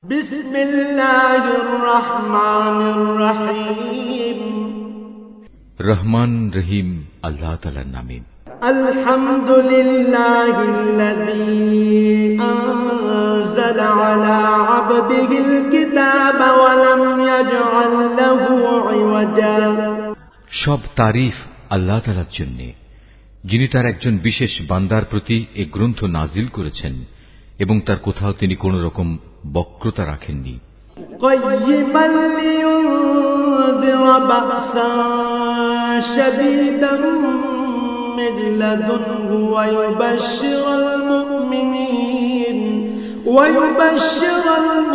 বিসমিল্লাহির রহমানির রহিম। রহমান রহিম আল্লাহ তাআলার নামে। আলহামদুলিল্লাহিল্লাযী আনজালা আলা আবদিহিল কিতাবা ওয়া লাম ইয়াজআল লাহু ইওয়াজা। সব তারিফ আল্লাহ তাআলার জন্য, যিনি তার একজন বিশেষ বান্দার প্রতি এই গ্রন্থ নাজিল করেছেন এবং তার কোথাও তিনি কোন রকম বক্রতা রাখেননি। কাইয়িমান লিয়ুনযিরা বা'সান শাদীদান মিন লাদুনহু ওয়া ইউবাশশিরাল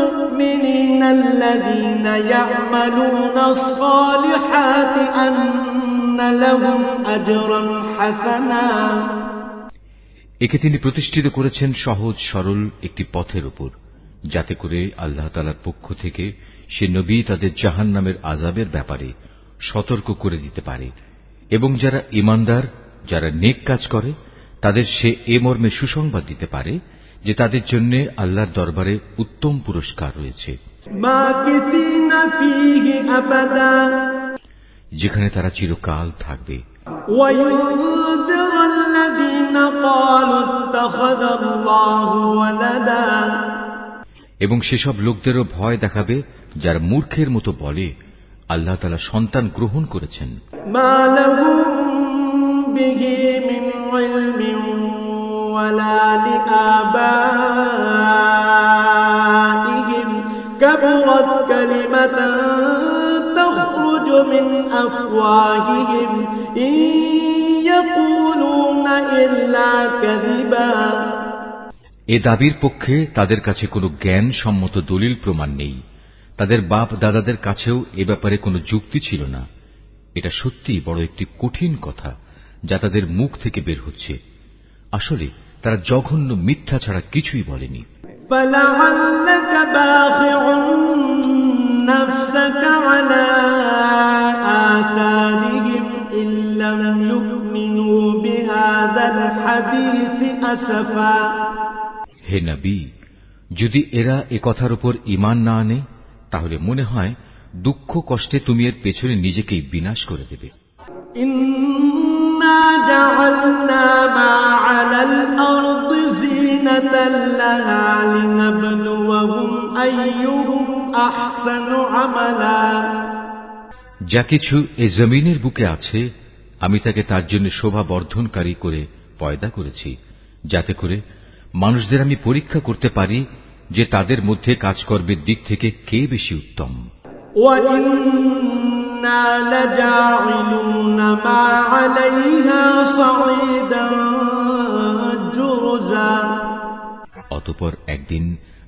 মুমিনিনা আল্লাযীনা ইয়া'মালুনাস সালিহাতি আন্না লাহুম আজরান হাসানা। একে তিনি প্রতিষ্ঠিত করেছেন সহজ সরল একটি পথের উপর, যাতে করে আল্লাহ তাআলার পক্ষ থেকে সে নবী তাদের জাহান্নামের আযাবের ব্যাপারে সতর্ক করে দিতে পারে, এবং যারা ঈমানদার, যারা নেক কাজ করে, তাদের সে এ মর্মে সুসংবাদ দিতে পারে যে তাদের জন্য আল্লাহর দরবারে উত্তম পুরস্কার রয়েছে, যেখানে তারা চিরকাল থাকবে। এবং সেসব লোকদেরও ভয় দেখাবে যারা মূর্খের মতো বলে আল্লাহ তাআলা সন্তান গ্রহণ করেছেন। এ দাবির পক্ষে তাদের কাছে কোনো জ্ঞান সম্মত দলিল প্রমাণ নেই। তাদের বাপ দাদাদের কাছেও এ ব্যাপারে কোনো যুক্তি ছিল না। এটা সত্যিই বড় একটি কঠিন কথা যা তাদের মুখ থেকে বের হচ্ছে। আসলে তারা জঘন্য মিথ্যা ছাড়া কিছুই বলেনি। হে নবী, যদি এরা এ কথার উপর ঈমান না আনে, তাহলে মনে হয় দুঃখ কষ্টে তুমি এর পেছনে নিজেকেই বিনাশ করে দেবে। ইন্না জাআলনা মা আলাল আরদি যিনাতাল লাহা লিনাবলুয়াহুম আইয়ুহুম আহসানু আমালা। যা কিছু এই জমিনের বুকে আছে, আমি তাকে তার জন্য শোভা বর্ধনকারী করে পয়দা করেছি, যাতে করে মানুষদের আমি পরীক্ষা করতে পারি যে তাদের মধ্যে কাজকর্মের দিক থেকে কে বেশি উত্তম। অতঃপর একদিন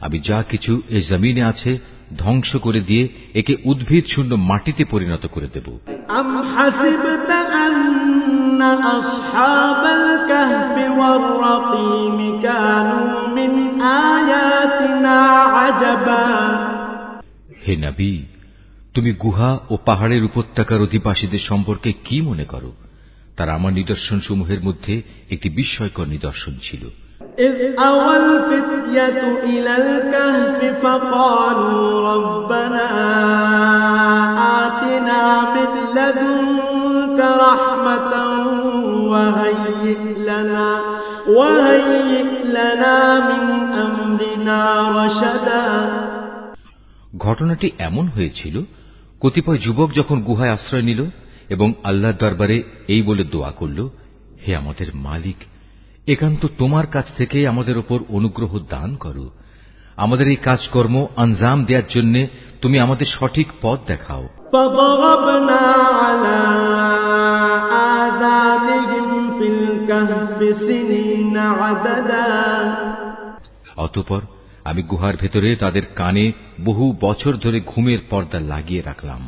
আমি যা কিছু এই জমিনে আছে ধ্বংস করে দিয়ে একে উদ্ভিদ শূন্য মাটিতে পরিণত করে দেব। আম হাসিবতা আন্না আসহাবাল কাহফি ওয়ার রাকিম কানু মিন আয়াতিনা আজাবা। হে নবী, তুমি গুহা ও পাহাড়ের উপত্যকার অধিবাসীদের সম্পর্কে কি মনে করো? তারা আমার নিদর্শন সমূহের মধ্যে একটি বিস্ময়কর নিদর্শন ছিল। إذ أوى الفتية إلى الكهف فقالوا ربنا آتنا من لدنك رحمة وهيئ لنا من أمرنا رشدا। ঘটনাটি এমন হয়েছিল, কতিপয় যুবক যখন গুহায় আশ্রয় নিল এবং আল্লাহর দরবারে এই বলে দোয়া করল, হে আমাদের মালিক, একান্ত তোমার কাছ থেকে আমাদের উপর অনুগ্রহ দান করো। আমাদের এই কাজকর্ম আঞ্জাম দেওয়ার জন্য তুমি আমাদের সঠিক পথ দেখাও। অতঃপর আমি গুহার ভেতরে তাদের কানে বহু বছর ধরে ঘুমের পর্দা লাগিয়ে রাখলাম।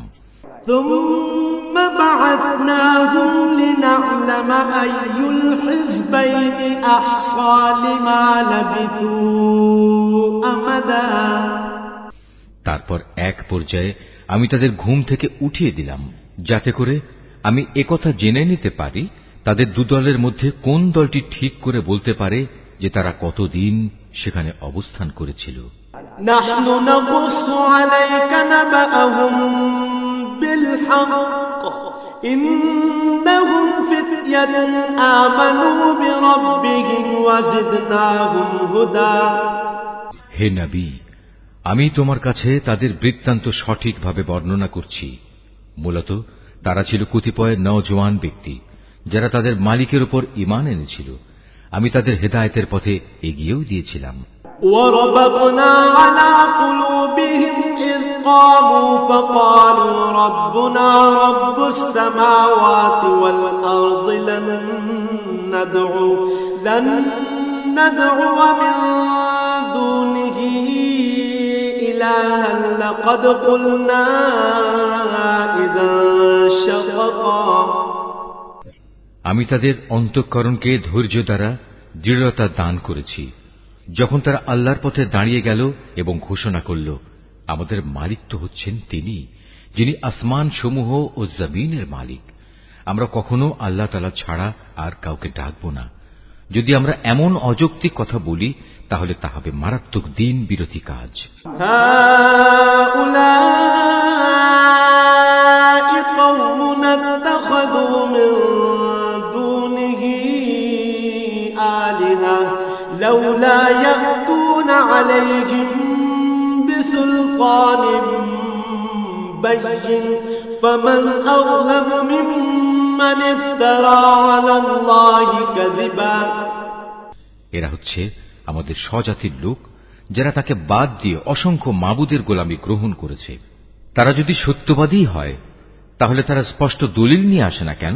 তারপর এক পর্যায়ে আমি তাদের ঘুম থেকে উঠিয়ে দিলাম, যাতে করে আমি একথা জেনে নিতে পারি তাদের দুদলের মধ্যে কোন দলটি ঠিক করে বলতে পারে যে তারা কতদিন সেখানে অবস্থান করেছিল। نحن نقص عليك نبأهم بالحق إنهم فتية آمنوا بربهم وزدناهم هدى হে নবী, আমি তোমার কাছে তাদের বৃত্তান্ত সঠিকভাবে বর্ণনা করছি। মূলত তারা ছিল কতিপয় নওজোয়ান ব্যক্তি যারা তাদের মালিকের উপর ঈমান এনেছিল। আমি তাদের হেদায়েতের পথে এগিয়েও দিয়েছিলাম। وربطنا على قلوبهم إذ قاموا فقالوا ربنا رب السماوات والأرض لن ندعو من دونه إلها لقد قلنا إذا شططا আমি তাদের অন্তঃকরণকে ধৈর্য দ্বারা দৃঢ়তা দান করেছি যখন তারা আল্লাহর পথে দাঁড়িয়ে গেল এবং ঘোষণা করল, আমাদের মালিক তো হচ্ছেন তিনি, যিনি আসমান সমূহ ও জমিনের মালিক। আমরা কখনো আল্লাহ তাআলা ছাড়া আর কাউকে ডাকব না। যদি আমরা এমন অযৌক্তিক কথা বলি তাহলে তা হবে মারাত্মক দিন বিরোধী কাজ। لولا يأتون عليهم بسلطان بين فمن أظلم ممن افترى على الله كذبا এরা হচ্ছে আমাদের স্বজাতির লোক যারা তাকে বাদ দিয়ে অসংখ্য মাবুদের গোলামি গ্রহণ করেছে। তারা যদি সত্যবাদী হয় তাহলে তারা স্পষ্ট দলিল নিয়ে আসে না কেন?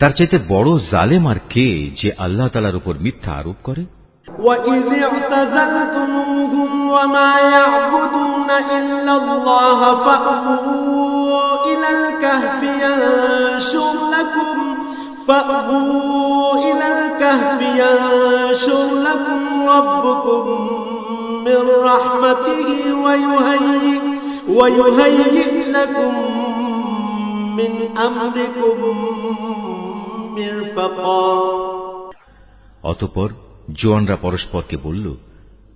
তার চাইতে বড় জালেম আর কে যে আল্লাহ তাআলার উপর মিথ্যা আরোপ করে? وَإِذِ اعْتَزَلْتُمُوهُمْ وَمَا يَعْبُدُونَ إِلَّا اللَّهَ فَأْوُوا إِلَى الْكَهْفِ يَنشُرْ لَكُمْ رَبُّكُمْ مِنْ رَحْمَتِهِ وَيُهَيِّئْ لَكُمْ مِنْ أَمْرِكُمْ مِرْفَقًا অতঃপর জোয়ানরা পরস্পরকে বলল,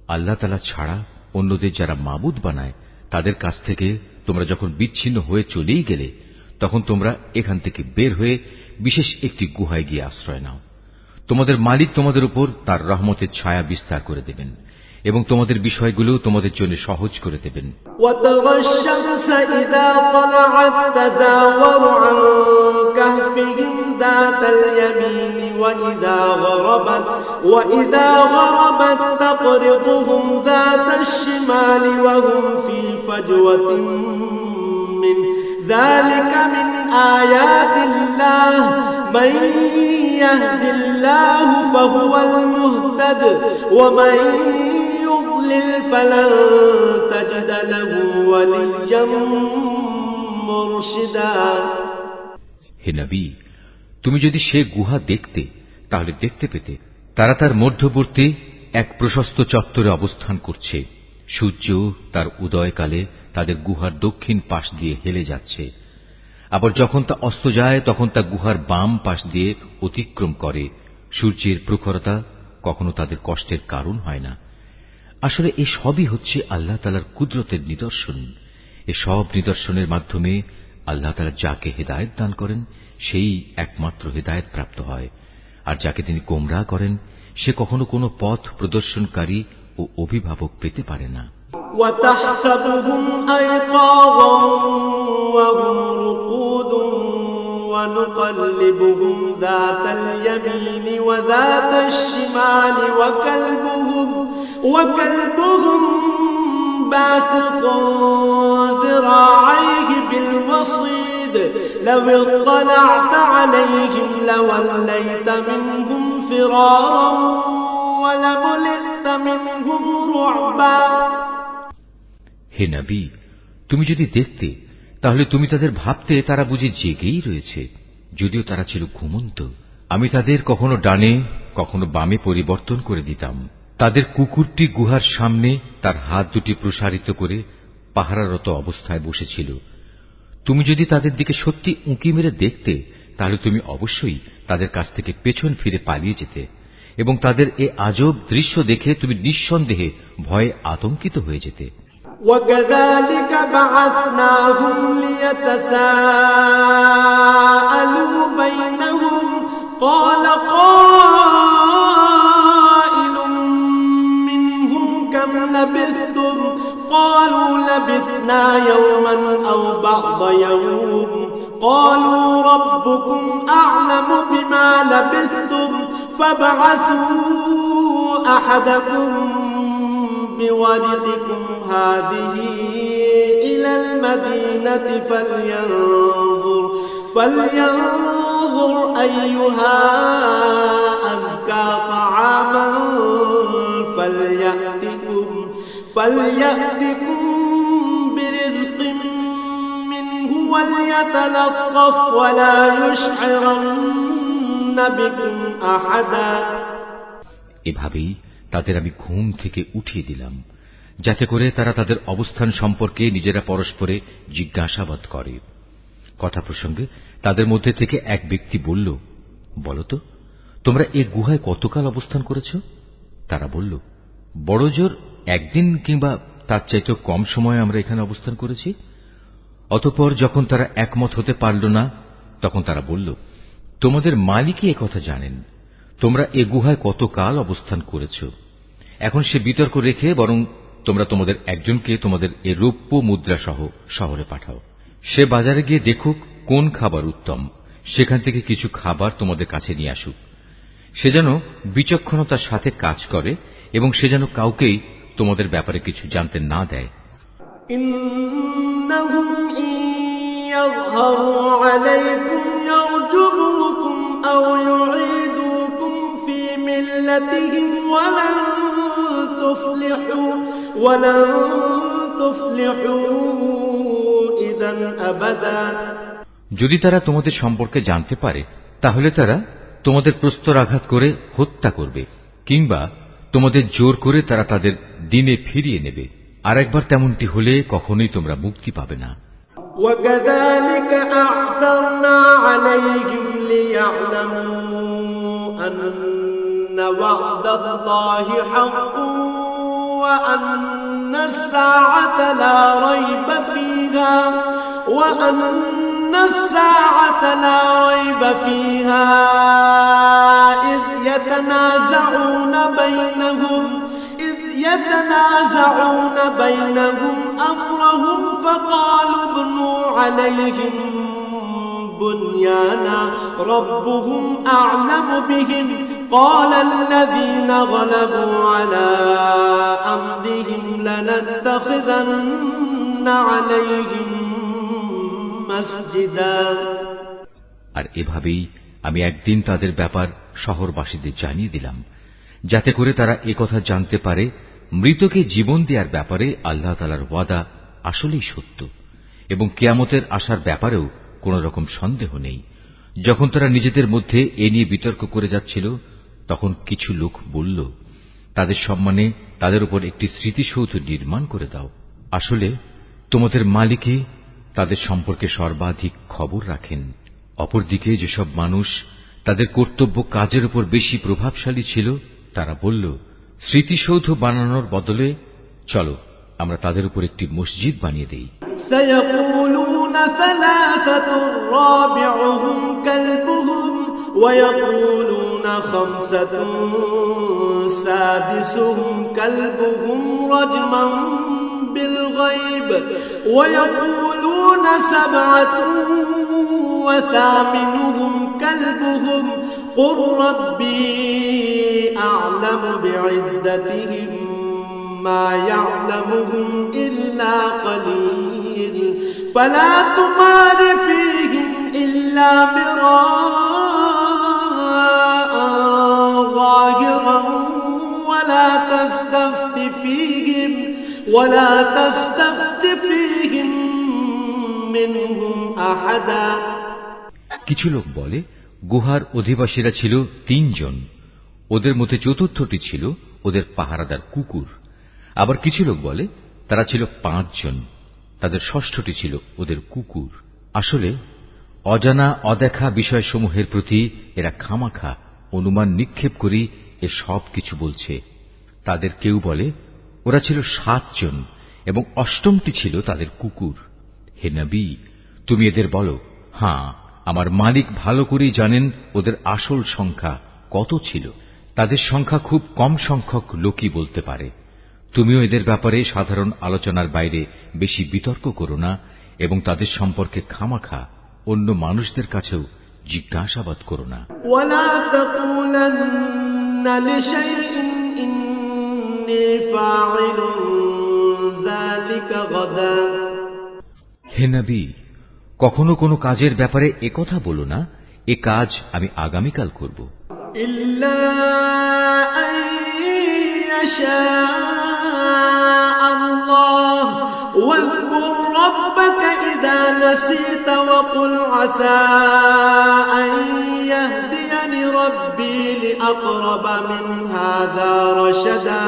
আল্লাহ তাআলা ছাড়া অন্যদের যারা মাবুদ বানায় তাদের কাছ থেকে তোমরা যখন বিচ্ছিন্ন হয়ে চলেই গেলে তখন তোমরা এখান থেকে বের হয়ে বিশেষ একটি গুহায় গিয়ে আশ্রয় নাও। তোমাদের মালিক তোমাদের উপর তার রহমতের ছায়া বিস্তার করে দেবেন এবং তোমাদের বিষয়গুলো তোমাদের জন্য সহজ করে দেবেন। وَتَرَى الشَّمْسَ إِذَا طَلَعَتْ تَزَاوَرُ عَنْ كَهْفِهِمْ ذَاتَ الْيَمِينِ وَإِذَا غَرَبَتْ تَقْرِضُهُمْ ذَاتَ الشِّمَالِ وَهُمْ فِي فَجْوَةٍ مِّنْ ذَلِكَ مِنْ آيَاتِ اللَّهِ مَنْ يَهْدِ اللَّهُ فَهُوَ الْمُهْتَدِ وَمَنْ يُضْلِلْ فَلَنْ تَجِدَ لَهُ وَلِيًّا مُرْشِدًا হে নবী, তুমি যদি সে গুহা দেখতে তাহলে দেখতে পেতে তারা তার মধ্যবর্তী এক প্রশস্ত চত্বরে অবস্থান করছে। সূর্য তার উদয়কালে তাদের গুহার দক্ষিণ পাশ দিয়ে হেলে যাচ্ছে, আবার যখন তা অস্ত যায় তখন তা গুহার বাম পাশ দিয়ে অতিক্রম করে। সূর্যের প্রখরতা কখনো তাদের কষ্টের কারণ হয় না। আসলে এ সবই হচ্ছে আল্লাহ তাআলার কুদরতের নিদর্শন। এ সব নিদর্শনের মাধ্যমে আল্লাহ তাআলা যাকে হেদায়েত দান করেন সেই একমাত্র হেদায়েত প্রাপ্ত হয়, আর যাকে তিনি গোমরাহ করেন সে কখনো কোনো পথ প্রদর্শনকারী ও অভিভাবক পেতে পারে না। وَتَحْسَبُهُمْ أَيْقَاظًا وَهُمْ رُقُودٌ وَنُقَلِّبُهُمْ ذَاتَ الْيَمِينِ وَذَاتَ الشِّمَالِ وَكَلْبُهُمْ بَاسِطٌ ذِرَاعَيْهِ بِالْوَصِيدِ لَوِ اطَّلَعْتَ عَلَيْهِمْ لَوَلَّيْتَ مِنْهُمْ فِرَارًا وَلَمُلِئْتَ مِنْهُمْ رُعْبًا হে নবী, তুমি যদি দেখতে তাহলে তুমি তাদের ভাবতে তারা বুঝি জেগেই রয়েছে, যদিও তারা ছিল ঘুমন্ত। আমি তাদের কখনো ডানে কখনো বামে পরিবর্তন করে দিতাম। তাদের কুকুরটি গুহার সামনে তার হাত দুটি প্রসারিত করে পাহারারত অবস্থায় বসেছিল। তুমি যদি তাদের দিকে সত্যি উঁকি মেরে দেখতে তাহলে তুমি অবশ্যই তাদের কাছ থেকে পেছন ফিরে পালিয়ে যেতে এবং তাদের এ আজব দৃশ্য দেখে তুমি নিঃসন্দেহে ভয়ে আতঙ্কিত হয়ে যেতে। وكذلك بعثناهم ليتساءلوا بينهم قال قائل منهم كم لبثتم قالوا لبثنا يوما أو بعض يوم قالوا ربكم أعلم بما لبثتم فابعثوا أحدكم بورقكم هذه إلى المدينة فلينظر أيها أزكى طعاما فليأتكم برزق منه وليتلطف ولا يشعرن بكم أحدا। এভাবেই তাদের আমি ঘুম থেকে উঠিয়ে দিলাম, যাতে করে তারা তাদের অবস্থান সম্পর্কে নিজেরা পরস্পরে জিজ্ঞাসাবাদ করে। কথা প্রসঙ্গে তাদের মধ্যে থেকে এক ব্যক্তি বলল, বলতো তোমরা এ গুহায় কতকাল অবস্থান করেছ? তারা বলল, বড় জোর একদিন কিংবা তার চাইতেও কম সময় আমরা এখানে অবস্থান করেছি। অতঃপর যখন তারা একমত হতে পারল না, তখন তারা বলল, তোমাদের মালিকই একথা জানেন, তোমরা এ গুহায় কতকাল অবস্থান করেছ। এখন সে বিতর্ক রেখে বরং তোমরা তোমাদের একজনকে তোমাদের এ রৌপ্য মুদ্রা সহ শহরে পাঠাও। সে বাজারে গিয়ে দেখুক কোন খাবার উত্তম, সেখান থেকে কিছু খাবার তোমাদের কাছে নিয়ে আসুক। সে যেন বিচক্ষণতার সাথে কাজ করে এবং সে যেন কাউকেই তোমাদের ব্যাপারে কিছু জানতে না দেয়। ইন্নাহুম ইয়াযহারু আলাইকুম ইয়ারজুমুকুম আও ইউঈদুকুম ফি মিল্লাতিহিম ওয়ালান তুফলিহু ইযান আবাদা। যদি তারা তোমাদের সম্পর্কে জানতে পারে, তাহলে তারা তোমাদের প্রস্তরাঘাত করে হত্যা করবে, কিংবা তোমাদের জোর করে তারা তাদের দিনে ফিরিয়ে নেবে। আর একবার তেমনটি হলে কখনোই তোমরা মুক্তি পাবে না। وَكَذَلِكَ أَعْثَرْنَا عَلَيْهِمْ لِيَعْلَمُوا أَنَّ وَعْدَ اللَّهِ حَقٌّ وَأَنَّ السَّاعَةَ لَا رَيْبَ فِيهَا إِذْ يتنازعون بينهم أمرهم فقالوا ابنوا عليهم بنيانا ربهم أعلم بهم قال الذين غلبوا على أمرهم لنتخذن عليهم مسجدا। আর এভাবেই আমি একদিন তাদের ব্যাপার শহরবাসীদের জানিয়ে দিলাম, যাতে করে তারা একথা জানতে পারে মৃতকে জীবন দেওয়ার ব্যাপারে আল্লাহ তাআলার ওয়াদা আসলেই সত্য এবং কিয়ামতের আসার ব্যাপারেও কোন রকম সন্দেহ নেই। যখন তারা নিজেদের মধ্যে এ নিয়ে বিতর্ক করে যাচ্ছিল, তখন কিছু লোক বলল, তাদের সম্মানে তাদের উপর একটি স্মৃতিসৌধ নির্মাণ করে দাও। আসলে তোমাদের মালিকই তাদের সম্পর্কে সর্বাধিক খবর রাখেন। অপরদিকে যেসব মানুষ তাদের কর্তব্য কাজের উপর বেশি প্রভাবশালী ছিল, তারা বলল, স্মৃতিসৌধ বানানোর বদলে চলো আমরা তাদের উপর একটি মসজিদ বানিয়ে দেই। সায়াকুলুনা সালাসাতুর রাবিউহুম কালবুহুম ওয়া ইয়াকুলুনা খামসাতুন সাদিসুহুম কালবুহুম রাজমান বিল গায়ব ওয়া ইয়াকুলুনা সাবআতুন ওয়া থামিনুহুম কালবুহুম قل ربي أعلم بعدتهم ما يعلمهم إلا قليل فلا تمار فيهم إلا مراء ظاهرا ولا تستفت فيهم منهم أحدا। কিছু লোক বলে গুহার অধিবাসীরা ছিল 3 জন, ওদের মধ্যে চতুর্থটি ছিল ওদের পাহারাদার কুকুর। আবার কিছু লোক বলে তারা ছিল 5 জন, তাদের ষষ্ঠটি ছিল ওদের কুকুর। আসলে অজানা অদেখা বিষয়সমূহের প্রতি এরা খামাখা অনুমান নিক্ষেপ করে এ সব কিছু বলছে। তাদের কেউ বলে ওরা ছিল 7 জন এবং 8টি ছিল তাদের কুকুর। হে নবী, তুমি এদের বলো, হ্যাঁ, আমার মালিক ভালো করেই জানেন ওদের আসল সংখ্যা কত ছিল। তাদের সংখ্যা খুব কম সংখ্যক লোকই বলতে পারে। তুমিও এদের ব্যাপারে সাধারণ আলোচনার বাইরে বেশি বিতর্ক করো না এবং তাদের সম্পর্কে খামাখা অন্য মানুষদের কাছেও জিজ্ঞাসাবাদ করো না। ওয়ালা তাকুলান্না লিশাইইন ইন্নী ফাইলুন যালিকা গাদা। হে নবী, কখনো কোনো কাজের ব্যাপারে একথা বলো না, এ কাজ আমি আগামীকাল করব। ইল্লা আন ইয়াশা আল্লাহ ওয়াযকুর রাব্বাকা ইযা নাসিতা ওয়া কুল আসা আন ইয়াহদিয়ানি রাব্বি লিআকরাবা মিন হাযা রাশাদা।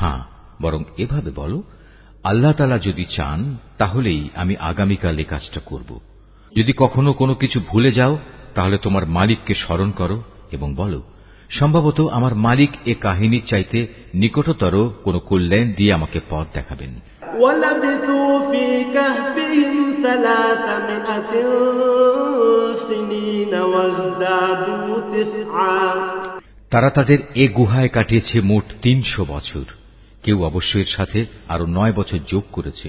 হ্যাঁ, বরং এভাবে বলো, আল্লাহ তাআলা যদি চান তাহলেই আমি আগামীকাল এই কাজটা করব। যদি কখনো কোনো কিছু ভুলে যাও তাহলে তোমার মালিককে স্মরণ করো এবং বলো, সম্ভবত আমার মালিক এ কাহিনীর চাইতে নিকটতর কোনো কল্যাণ দিয়ে আমাকে পথ দেখাবেন। ওয়ালাবিথু ফি কাহফিহিম 300 সিনিনা ওয়াজদাদু 9। তারা তাদের এ গুহায় কাটিয়েছে মোট 300 বছর। কেউ অবশ্য এর সাথে আরো 9 বছর যোগ করেছে।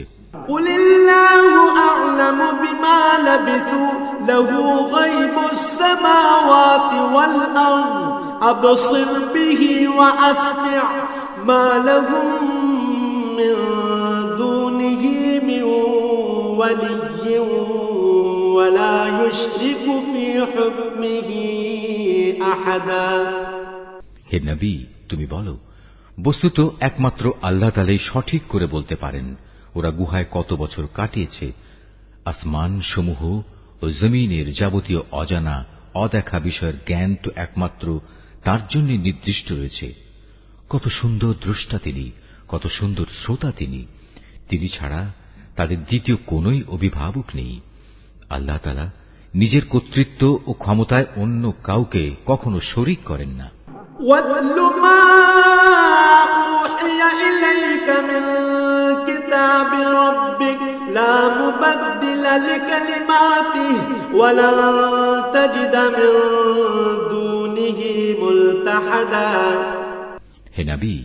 কুলিল্লাহু আ'লামু বিমা লাবিথু লাহু গায়বুস সামাওয়াতি ওয়াল আরদ আবসির বিহি ওয়া আসমি' মা লাহুম মিন দুনিহি মিন ওয়ালিয়্যিন ওয়া লা ইউশরিকু ফি হুকমিহি আহাদা। হে নবী, তুমি বলো, বস্তুত একমাত্র আল্লাহ তাআলাই সঠিক করে বলতে পারেন ওরা গুহায় কত বছর কাটিয়েছে। আসমান সমূহ ও জমিনের যাবতীয় অজানা অদেখা বিষয়ের জ্ঞান তো একমাত্র তার জন্য নির্দিষ্ট রয়েছে। কত সুন্দর দ্রষ্টা তিনি, কত সুন্দর শ্রোতা তিনি। তিনি ছাড়া তাদের দ্বিতীয় কোনই অভিভাবক নেই। আল্লাহ তাআলা নিজের কর্তৃত্ব ও ক্ষমতায় অন্য কাউকে কখনো শরীক করেন না। وَاتْلُ مَا أُوحِيَ إِلَيْكَ مِنْ كِتَابِ رَبِّكَ لَا مُبَدِّلَ لِكَلِمَاتِهِ وَلَنْ تَجِدَ مِنْ دُونِهِ مُلْتَحَدًا। হে নবী,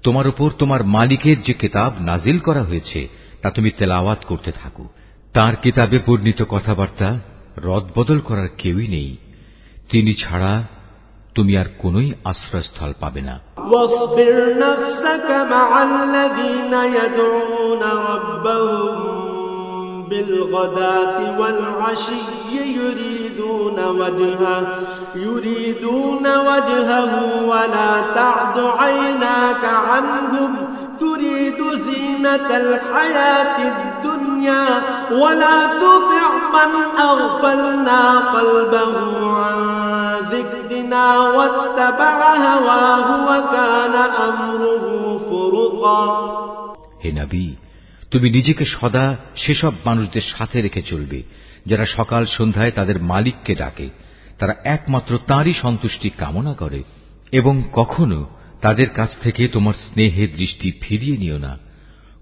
তোমার উপর তোমার মালিকের যে কিতাব নাজিল করা হয়েছে তা তুমি তেলাওয়াত করতে থাকো। তার কিতাবে বর্ণিত কথাবার্তা রদবদল করার কেউই নেই। তিনি ছাড়া তুমি আর কোনই আশ্রয়স্থল পাবে না। واصبر نفسك مع الذين يدعون ربهم بالغداة والعشي يريدون وجهه ولا تعد عيناك عنهم تريد زينة الحياة الدنيا ولا تطع من أغفلنا قلبه عن ذكرنا واتبع هواه وكان أمره فرطا। হে নবী, তুমি নিজেকে সদা সেসব মানুষদের সাথে রেখে চলবে যারা সকাল সন্ধ্যায় তাদের মালিককে ডাকে। তারা একমাত্র তাঁরই সন্তুষ্টি কামনা করে এবং কখনো তাদের কাছ থেকে তোমার স্নেহের দৃষ্টি ফিরিয়ে নিও না।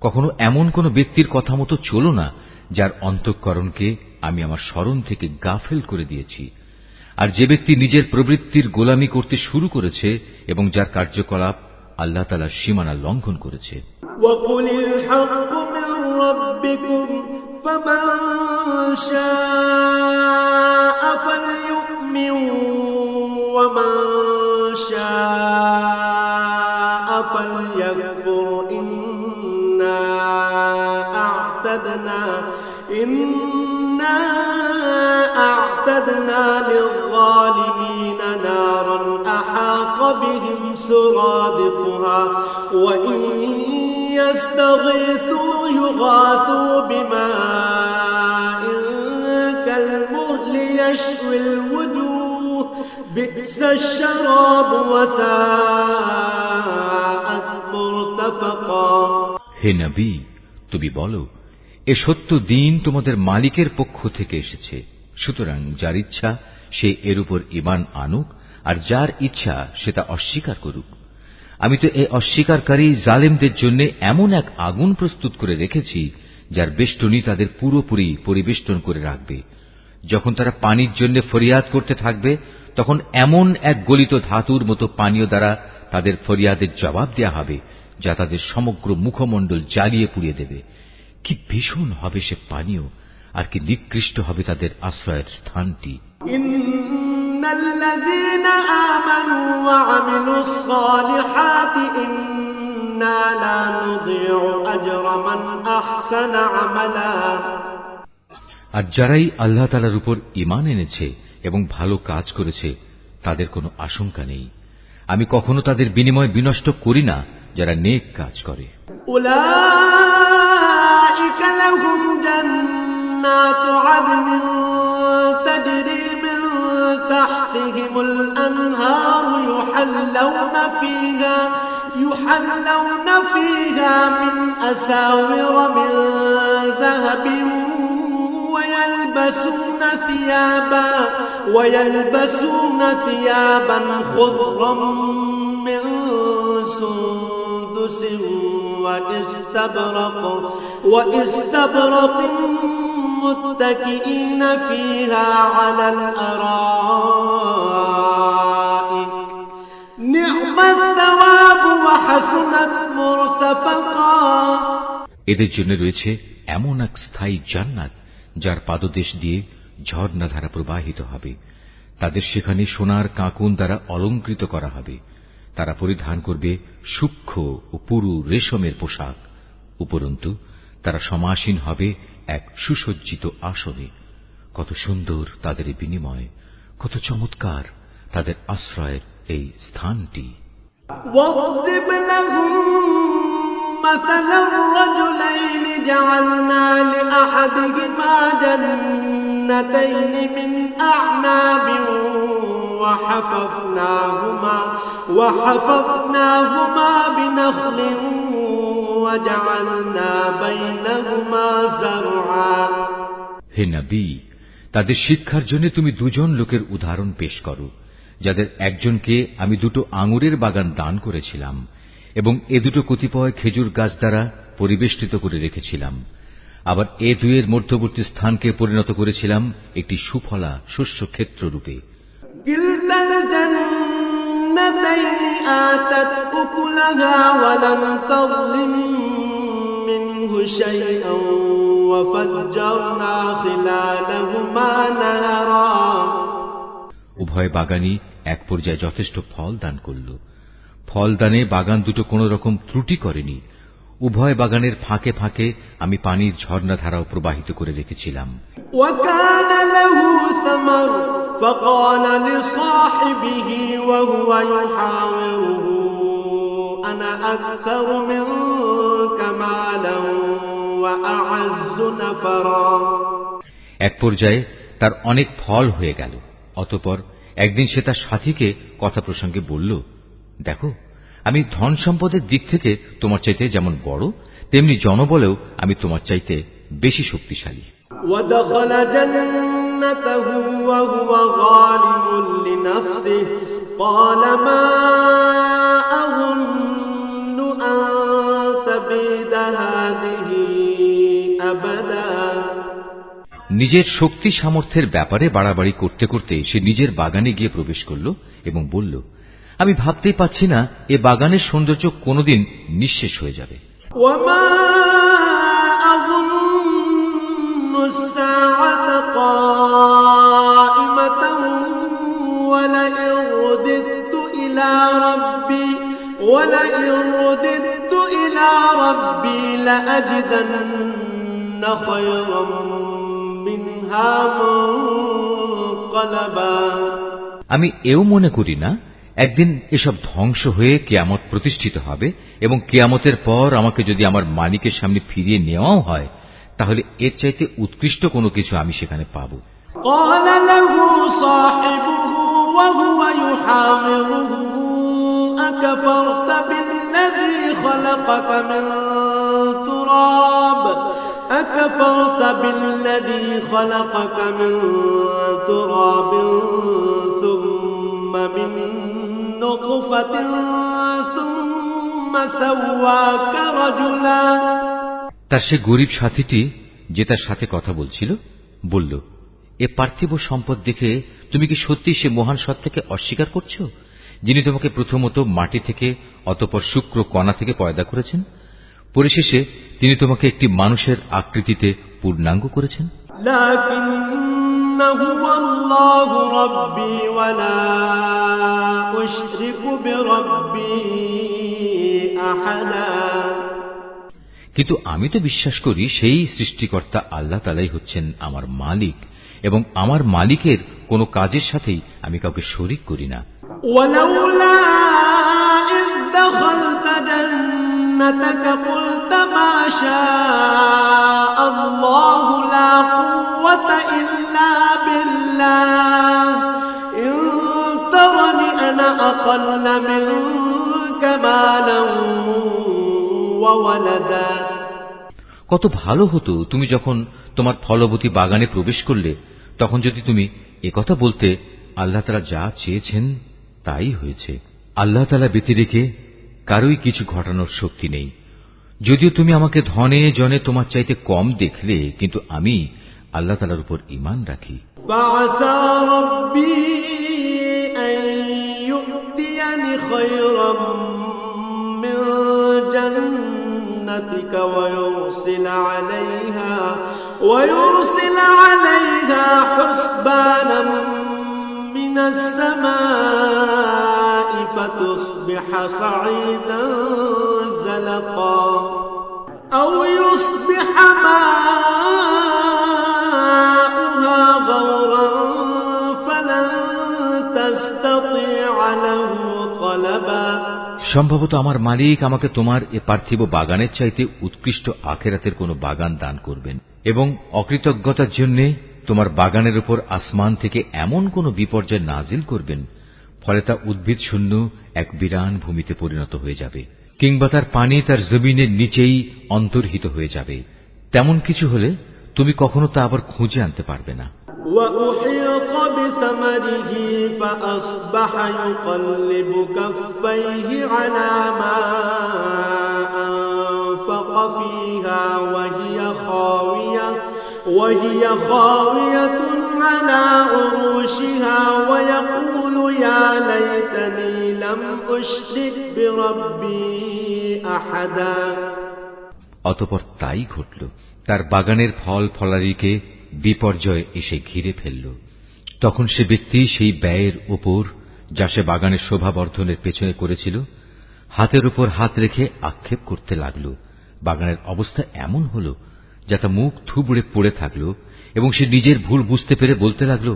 কখনো এমন কোন ব্যক্তির কথা মতো চলো না যার অন্তঃকরণকে আমি আমার স্মরণ থেকে গাফেল করে দিয়েছি। আর যে ব্যক্তি নিজের প্রবৃত্তির গোলামি করতে শুরু করেছে এবং যার কার্যকলাপ আল্লাহ তাআলার সীমানা লঙ্ঘন করেছে। وَقُلِ الْحَقُّ مِنْ رَبِّكُمْ فَمَنْ شَاءَ فَلْيُؤْمِنْ وَمَنْ شَاءَ فَلْيَكْفُرْ إِنَّا أَعْتَدْنَا لِلظَّالِمِينَ نَارًا أَحَاطَ بِهِمْ سُرَادِقُهَا وَإِنْ يَسْتَغِيثُوا يُغَاثُوا بِمَاءٍ كَالْمُهْلِ يَشْوِي الْوُجُوهَ بِئْسَ الشَّرَابُ وَسَاءَتْ مُرْتَفَقًا। হে নবী, তুমি বলো, এ সত্য দিন তোমাদের মালিকের পক্ষ থেকে এসেছে। সুতরাং যার ইচ্ছা সে এর উপর ঈমান আনুক, আর যার ইচ্ছা সে তা অস্বীকার করুক। আমি তো এই অস্বীকারী জালেমদের জন্য এমন এক আগুন প্রস্তুত করে রেখেছি যার বেষ্টনী তাদের পুরোপুরি পরিবেষ্টন করে রাখবে। যখন তারা পানির জন্য ফরিয়াদ করতে থাকবে, তখন এমন এক গলিত ধাতুর মতো পানীয় দ্বারা তাদের ফরিয়াদের জবাব দেয়া হবে, যা তাদের সমগ্র মুখমণ্ডল জ্বালিয়ে পুড়িয়ে দেবে। কি ভীষণ হবে সে পানীয়, আর কি নিকৃষ্ট হবে তাদের আশ্রয়ের স্থানটি। ইন্নাল্লাযীনা আমানু ওয়া আমিলুস সালিহাতি ইন্না লা নুযিউ আজরা মান আহসানা আমালা। আর যারাই আল্লাহ তাআলার উপর ঈমান এনেছে এবং ভালো কাজ করেছে, তাদের কোনো আশঙ্কা নেই। আমি কখনো তাদের বিনিময় বিনষ্ট করি না যারা নেক কাজ করে। উলাইকা লাহুম জান্নাতু আদনিন তাজরি মিন তাহতিহিমুল আনহারু ইউহাল্লাউনা ফিহা মিন আসাওিরা মিন যাহাবিন ويلبسون ثيابا خضرا من سندس واستبرق متكئين فيها على الأرائك نعم الثواب وحسنت مرتفقا। এদের জন্য রয়েছে এমন এক স্থায়ী জান্নাত যার পাদদেশ দিয়ে ঝর্ণাধারা প্রবাহিত হবে। তাদের সেখানে সোনার কাঁকুন দ্বারা অলঙ্কৃত করা হবে। তারা পরিধান করবে সূক্ষ্ম ও পুরু রেশমের পোশাক। উপরন্তু তারা সমাসীন হবে এক সুসজ্জিত আসনে। কত সুন্দর তাদের বিনিময়, কত চমৎকার তাদের আশ্রয়ের এই স্থানটি। مثل الرجلين جعلنا لأحدهما جنتين من أعناب وحففناهما بنخل وجعلنا بينهما زرعا। হে নবী, তাদের শিক্ষার জন্য তুমি দুজন লোকের উদাহরণ পেশ করো, যাদের একজনকে আমি দুটো আঙুরের বাগান দান করেছিলাম এবং এ দুটো কতিপয় খেজুর গাছ দ্বারা পরিবেষ্টিত করে রেখেছিলাম। আবার এ দুয়ের মধ্যবর্তী স্থানকে পরিণত করেছিলাম একটি সুফলা শস্য ক্ষেত্র রূপে। উভয় বাগানই এক পর্যায়ে যথেষ্ট ফল দান করল। ফলদানে বাগান দুটো কোন রকম ত্রুটি করেনি। উভয় বাগানের ফাঁকে ফাঁকে আমি পানির ঝর্ণাধারাও প্রবাহিত করে রেখেছিলাম। এক পর্যায়ে তার অনেক ফল হয়ে গেল। অতঃপর একদিন সে তার সাথীকে কথা প্রসঙ্গে বলল, দেখো, আমি ধন সম্পদের দিক থেকে তোমার চাইতে যেমন বড়, তেমনি জনবলেও আমি তোমার চাইতে বেশি শক্তিশালী। নিজের শক্তি সামর্থ্যের ব্যাপারে বাড়াবাড়ি করতে করতে সে নিজের বাগানে গিয়ে প্রবেশ করল এবং বলল, আমি ভাবতেই পাচ্ছি না এ বাগানের সৌন্দর্য কোনদিন নিঃশেষ হয়ে যাবে। আমি এও মনে করি না একদিন এসব ধ্বংস হয়ে কিয়ামত প্রতিষ্ঠিত হবে এবং কিয়ামতের পর আমাকে যদি আমার মালিকের সামনে ফিরিয়ে নেওয়াও হয়, তাহলে এর চাইতে উৎকৃষ্ট কোনো কিছু আমি সেখানে পাব। أكفرت بالذي خلقك من تراب ثم من نطفة ثم سواك رجلا। তার সে গরিব সাথীটি যে তার সাথে কথা বলছিল বলল, এ পার্থিব সম্পদ দেখে তুমি কি সত্যি সে মহান সত্তাকে অস্বীকার করছো, যিনি তোমাকে প্রথমত মাটি থেকে অতঃপর শুক্র কণা থেকে পয়দা করেছেন, পরিশেষে তিনি তোমাকে একটি মানুষের আকৃতিতে পূর্ণাঙ্গ করেছেন। কিন্তু আমি তো বিশ্বাস করি সেই সৃষ্টিকর্তা আল্লাহ তাআলাই হচ্ছেন আমার মালিক, এবং আমার মালিকের কোনো কাজের সাথেই আমি কাউকে শরীক করি না। ওয়ালাউলা ইয দাখালতা জান্নাতাকা কুলতা মা শাআল্লাহু লা কুওয়াতা ইল্লা বিল্লাহ ইন তারানি আনা আকাল্লা মিনকা মালান ওয়া ওয়ালাদা। কত ভালো হতো তুমি যখন তোমার ফলবতী বাগানে প্রবেশ করলে তখন যদি তুমি একথা বলতে, আল্লাহ তাআলা যা চেয়েছেন তাই হয়েছে। আল্লাহ তাআলা ব্যতিরেকে কারোই কিছু ঘটানোর শক্তি নেই। যদিও তুমি আমাকে ধনে জনে তোমার চাইতে কম দেখলে, কিন্তু আমি আল্লাহ তাআলার উপর ঈমান রাখি। ফাআসা রাব্বি আন ইউতিয়ানি খায়রাম মিন জান্নাতিকা ওয়া يرسل عليها حسبانا من السماء فتصبح صعيدا زلقا أو يصبح ماؤها غورا فلن تستطيع له طلبا। সম্ভবত আমার মালিক আমাকে তোমার এ পার্থিব বাগানের চাইতে উৎকৃষ্ট আখিরাতের কোন বাগান দান করবেন, এবং অকৃতজ্ঞতার জন্য তোমার বাগানের উপর আসমান থেকে এমন কোন বিপর্যয় নাজিল করবেন ফলে তা উদ্ভিদ শূন্য এক বিরান ভূমিতে পরিণত হয়ে যাবে, কিংবা তার পানি তার জমিনের নিচেই অন্তর্হিত হয়ে যাবে। তেমন কিছু হলে তুমি কখনো তা আবার খুঁজে আনতে পারবে না। وأحيط بثمره فأصبح يقلب كفيه على ما أنفق فيها وهي خاوية على عروشها ويقول يا ليتني لم أشرك بربي أحدا। অতঃপর তাই ঘটল, তার বাগানের ফল ফলারিকে বিপর্যয় এসে ঘিরে ফেলল। তখন সে ব্যক্তি সেই ব্যয়ের উপর যা সে বাগানের শোভাবর্ধনের পেছনে করেছিল হাতের উপর হাত রেখে আক্ষেপ করতে লাগল। বাগানের অবস্থা এমন হল যা তা মুখ থুবড়ে পড়ে থাকল, এবং সে নিজের ভুল বুঝতে পেরে বলতে লাগল,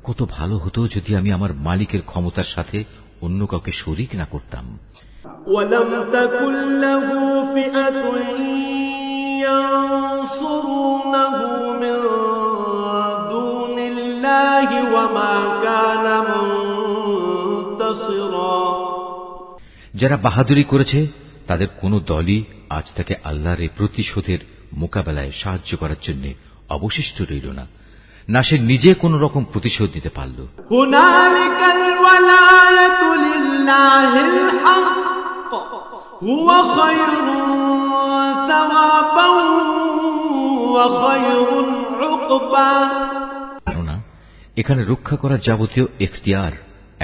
কত ভালো হতো যদি আমি আমার মালিকের ক্ষমতার সাথে অন্য কাউকে শরীক না করতাম। ওয়ালাম তাকুল লাহু ফিআতুন ইয়ানসুরুনাহু মিন দুনিল্লাহি ওয়া মা কানা মুনতাসিরা। যারা বাহাদুরি করেছে তাদের কোন দলই আজ তাকে আল্লাহর এই প্রতিশোধের মোকাবেলায় সাহায্য করার জন্য অবশিষ্ট রইল না, না সে নিজে কোন রকম প্রতিশোধ দিতে পারল। হুনালিকাল ওয়ালায়াতু লিল্লাহিল হক হুয়া খায়রুন সাওয়াবান ওয়া খায়রুন উকবা। এখানে রক্ষা করা যাবতীয় ইখতিয়ার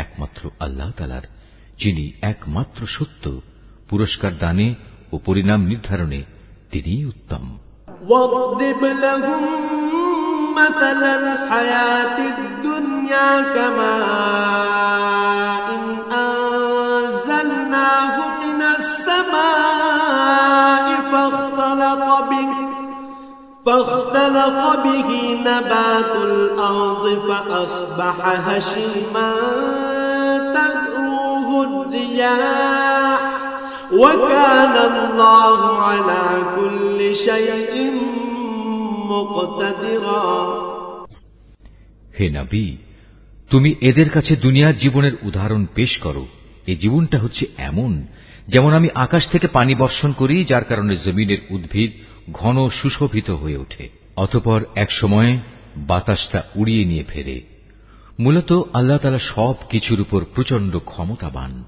একমাত্র আল্লাহ তাআলার, যিনি একমাত্র সত্য। পুরস্কার দানে ও পরিণাম নির্ধারণে তিনিই উত্তম। واضرب لهم مثل الحياة الدنيا كماء أنزلناه من السماء فاختلط به نبات الأرض فأصبح هشيما تذروه الرياح وكان الله على كل شيء مقتدرا। হে নবী, তুমি এদের কাছে দুনিয়ার জীবনের উদাহরণ পেশ করো। এই জীবনটা হচ্ছে এমন যেমন আমি আকাশ থেকে পানি বর্ষণ করি, যার কারণে জমিনের উদ্ভিদ ঘন সুশোভিত হয়ে ওঠে। অতঃপর এক সময় বাতাস তা উড়িয়ে নিয়ে ফেরে। মূলত আল্লাহ তাআলা সব কিছুর উপর প্রচন্ড ক্ষমতাবান।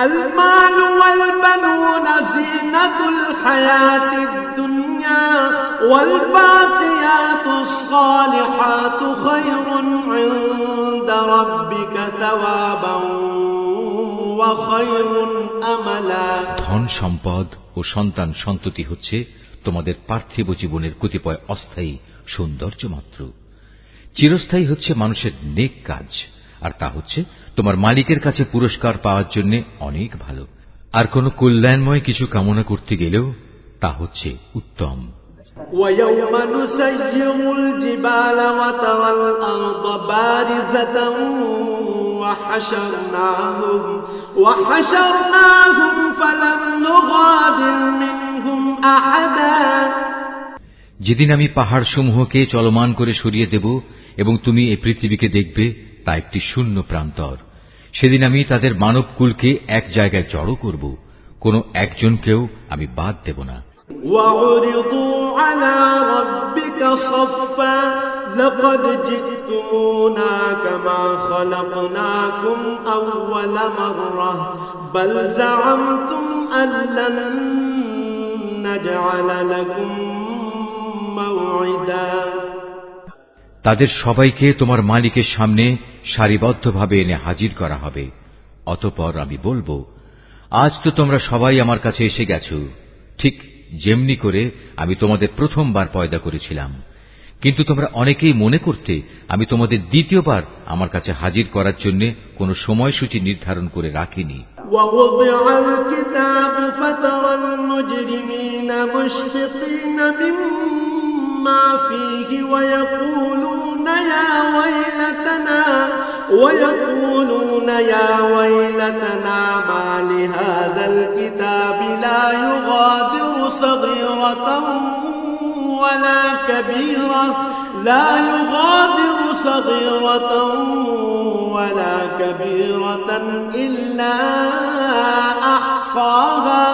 المال والبنون زينة الحياة الدنيا والباقيات الصالحات خير عند ربك ثوابا وخير أملا। ধন সম্পদ ও সন্তান সন্ততি হচ্ছে তোমাদের পার্থিব জীবনের কতিপয় অস্থায়ী সৌন্দর্য মাত্র। চিরস্থায়ী হচ্ছে মানুষের নেক কাজ, আর তা হচ্ছে তোমার মালিকের কাছে পুরস্কার পাওয়ার জন্য অনেক ভালো। আর কোন কল্যাণময় কিছু কামনা করতে গেলেও তা হচ্ছে উত্তম। وَيَوْمَ نُسَيِّرُ الْجِبَالَ وَتَرَى الْأَرْضَ بَارِزَةً وَحَشَرْنَاهُمْ فَلَمْ نُغَادِرْ مِنْهُمْ أَحَدًا। যেদিন আমি পাহাড় সমূহকে চলমান করে সরিয়ে দেব এবং তুমি এই পৃথিবীকে দেখবে তা একটি শূন্য প্রান্তর, সেদিন আমি তাদের মানবকুলকে এক জায়গায় জড়ো করব, কোন একজনকেও আমি বাদ দেব না। وَعُرِضُوا عَلَى رَبِّكَ صَفًّا لَقَدْ جِئْتُمُونَا كَمَا خَلَقْنَاكُمْ أَوَّلَ مَرَّةٍ بَلْ زَعَمْتُمْ أَن لَّن نَّجْعَلَ لَكُم موعدا। তাদের সবাইকে তোমার মালিকের সামনে সারিবদ্ধভাবে এনে হাজির করা হবে। অতঃপর আমি বলবো, আজ তো তোমরা সবাই আমার কাছে এসে গেছো, ঠিক যেমনি করে আমি তোমাদের প্রথমবার পয়দা করেছিলাম, কিন্তু তোমরা অনেকেই মনে করতে আমি তোমাদের দ্বিতীয়বার আমার কাছে হাজির করার জন্য কোন সময়সূচি নির্ধারণ করে রাখিনি। وَوُضِعَ الْكِتَابُ فَتَرَى الْمُجْرِمِينَ مُشْفِقِينَ مِمَّا فِيهِ وَيَقُولُونَ يَا وَيْلَتَنَا مَا لِهَذَا الْكِتَابِ لَا يُغَادِرُ صَغِيرَةً ولا كبيرة إلا أحصاها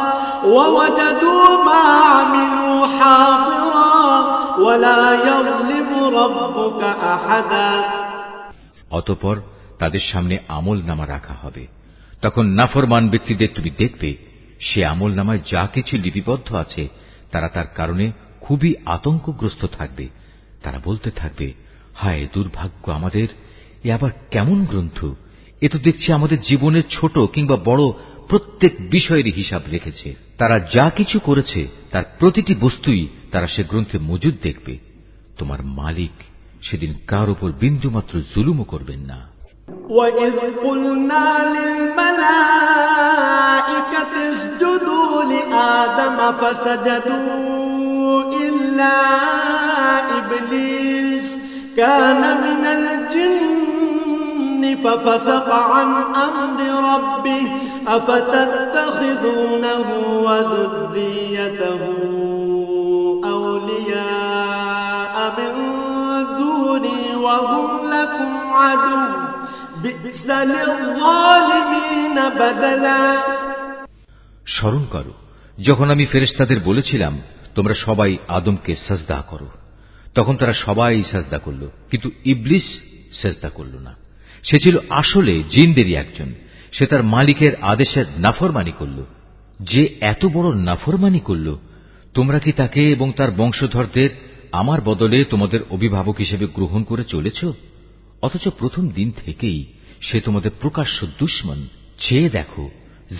ووجدوا ما عملوا حاضرا ولا يظلم ربك أحدا। অতঃপর তাদের সামনে আমলনামা রাখা হবে। তখন নাফরমান ব্যক্তিদের তুমি দেখবে, সে আমলনামায় যা কিছু লিপিবদ্ধ আছে তারা তার কারণে খুবই আতঙ্কগ্রস্ত থাকবে। তারা বলতে থাকবে, হায় দুর্ভাগ্য আমাদের, এ আবার কেমন গ্রন্থ! এ তো দেখছি আমাদের জীবনের ছোট কিংবা বড় প্রত্যেক বিষয়েরই হিসাব রেখেছে। তারা যা কিছু করেছে তার প্রতিটি বস্তুই তারা সে গ্রন্থে মজুদ দেখবে। তোমার মালিক সেদিন কার উপর বিন্দুমাত্র জুলুমও করবেন না। وَإِذْ قُلْنَا لِلْمَلَائِكَةِ اسْجُدُوا لِآدَمَ فَسَجَدُوا إِلَّا إِبْلِيسَ كَانَ مِنَ الْجِنِّ فَفَسَقَ عَنْ أَمْرِ رَبِّهِ أَفَتَتَّخِذُونَهُ وَذُرِّيَّتَهُ أَوْلِيَاءَ مِن دُونِي وَهُمْ لَكُمْ عَدُوٌّ بِئْسَ لِلظَّالِمِينَ بَدَلًا। স্মরণ করো যখন আমি ফেরেশতাদের বলেছিলাম তোমরা সবাই আদমকে সাজদা করো, তখন তারা সবাই সাজদা করল, কিন্তু ইবলিস সাজদা করল না। সে ছিল আসলে জিনদেরই একজন। সে তার মালিকের আদেশের নাফরমানি করল। যে এত বড় নাফরমানি করল, তোমরা কি তাকে এবং তার বংশধরদের আমার বদলে তোমাদের অভিভাবক হিসেবে গ্রহণ করে চলেছ? অথচ প্রথম দিন থেকেই সে তোমাদের প্রকাশ্য দুশমন। চেয়ে দেখো,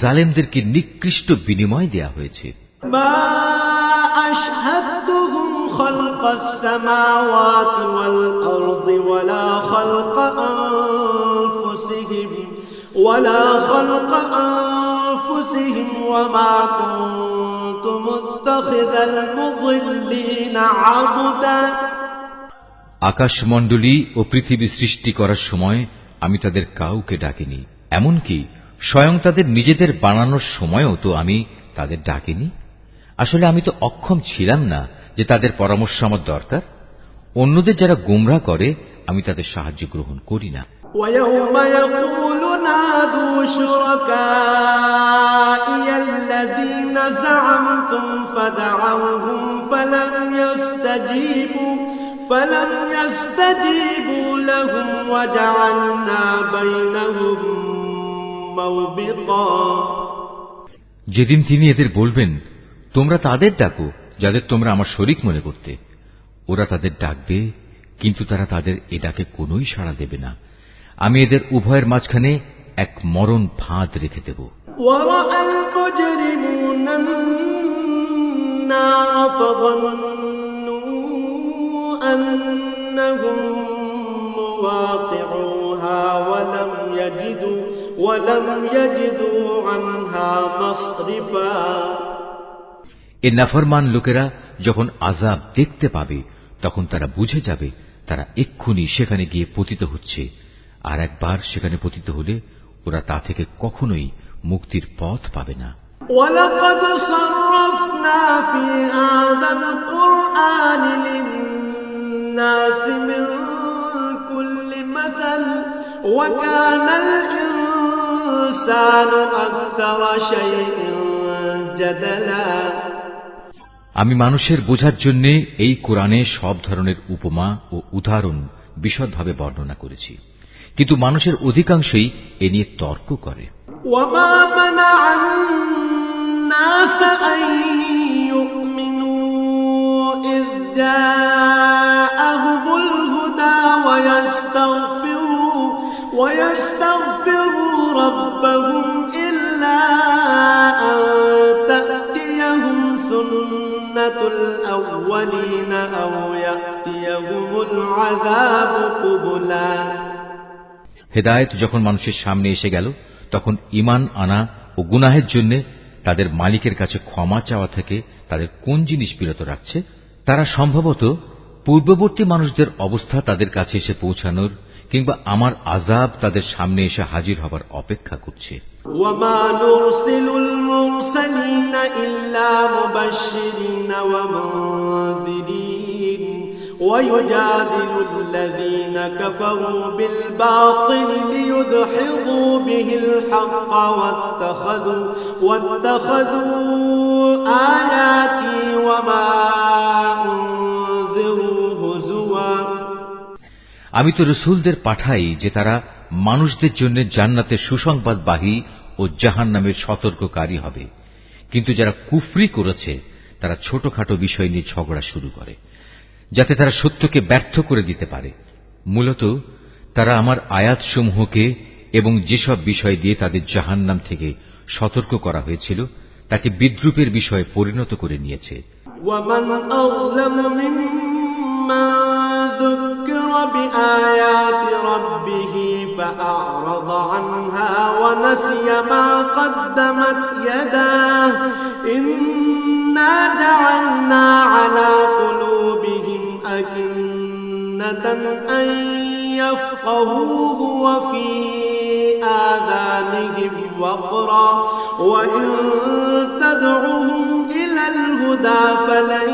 জালেমদেরকে নিকৃষ্ট বিনিময় দেয়া হয়েছে। মা আশহাদতুহুম খালকাস সামাওয়াতি ওয়াল আরদি ওয়ালা খালকা আনফুসিহিম ওয়া মা কুনতু মুত্তাখিযাল মুদিল্লিনা আবদা। আকাশমণ্ডলী ও পৃথিবী সৃষ্টি করার সময় আমি তাদের কাউকে ডাকিনি, এমনকি স্বয়ং তাদের নিজেদের বানানোর সময়ও তো আমি তাদের ডাকিনি। আসলে আমি তো অক্ষম ছিলাম না যে তাদের পরামর্শ আমার দরকার। অন্যদের যারা গোমরাহ করে আমি তাদের সাহায্য গ্রহণ করি না। وَيَوْمَ يَقُولُ نَادُوا شُرَكَائِيَ الَّذِينَ زَعَمْتُمْ فَدَعَوْهُمْ فلم يستجيبوا لهم وجعلنا بينهم موبقا যেদিন তিনি এদের বলবেন, তোমরা তাদের ডাকো যাদের তোমরা আমার শরীক মনে করতে, ওরা তাদের ডাকবে, কিন্তু তারা তাদের এ ডাকে কোনোই সাড়া দেবে না। আমি এদের উভয়ের মাঝখানে এক মরণ ফাঁদ রেখে দেব। এ নাফরমান লোকেরা যখন আযাব দেখতে পাবে, তখন তারা বুঝে যাবে তারা এক্ষুনি সেখানে গিয়ে পতিত হচ্ছে, আর একবার সেখানে পতিত হলে ওরা তা থেকে কখনোই মুক্তির পথ পাবে না। وَلَقَدْ صَرَّفْنَا فِي هَذَا الْقُرْآنِ لِلنَّاسِ مِنْ كُلِّ مَثَلٍ وَكَانَ الْإِنْسَانُ أَكْثَرَ شَيْءٍ جَدَلًا। আমি মানুষের বোঝার জন্য এই কোরআনে সব ধরনের উপমা ও উদাহরণ বিশদভাবে বর্ণনা করেছি, কিন্তু মানুষের অধিকাংশই এ নিয়ে তর্ক করে। وَمَا مَنَعَ النَّاسَ أَن يُؤْمِنُوا إِذْ جَاءَهُمُ الْهُدَى وَيَسْتَغْفِرُوا رَبَّهُمْ إِلَّا أَن تَأْتِيَهُمْ سُنَّةُ الْأَوَّلِينَ أَوْ يَأْتِيَهُمُ الْعَذَابُ قُبُلًا। হেদায়েত যখন মানুষের সামনে এসে গেল, তখন ঈমান আনা ও গুনাহের জন্য তাদের মালিকের কাছে ক্ষমা চাওয়া থেকে তাদের কোন জিনিস বিরত রাখছে? তারা সম্ভবত পূর্ববর্তী মানুষদের অবস্থা তাদের কাছে এসে পৌঁছানোর কিংবা আমার আযাব তাদের সামনে এসে হাজির হবার অপেক্ষা করছে। وَمَا نُرْسِلُ الْمُرْسَلِينَ إِلَّا مُبَشِّرِينَ وَمُنذِرِينَ وَيُجَادِلُ الَّذِينَ كَفَرُوا بِالْبَاطِلِ لِيُدْحِضُوا بِهِ الْحَقَّ وَاتَّخَذُوا آيَاتِي وَمَا أُنذِرُوا هُزُوًا। আমি তো রাসূলদের পাঠাই যে তারা মানুষদের জন্য জান্নাতের সুসংবাদবাহী ও জাহান্নামের সতর্ককারী হবে, কিন্তু যারা কুফরি করেছে তারা ছোটখাটো বিষয় নিয়ে ঝগড়া শুরু করে, যাতে তারা সত্যকে ব্যর্থ করে দিতে পারে। মূলত তারা আমার আয়াতসমূহকে এবং যেসব বিষয় দিয়ে তাদের জাহান্নাম থেকে সতর্ক করা হয়েছিল তাকে বিদ্রূপের বিষয়ে পরিণত করে নিয়েছে। وَمَنْ أَظْلَمُ مِمَّنْ ذُكِّرَ بِآيَاتِ رَبِّهِ فَأَعْرَضَ عَنْهَا وَنَسِيَ مَا قَدَّمَتْ يَدَاهُ إِنَّا جَعَلْنَا عَلَى قُلُوبِهِمْ أَكِنَّةً أَن يَفْقَهُوهُ وَفِي آذَانِهِمْ وَقْرًا وَإِن تَدْعُهُمْ إِلَى الْهُدَى فَلَن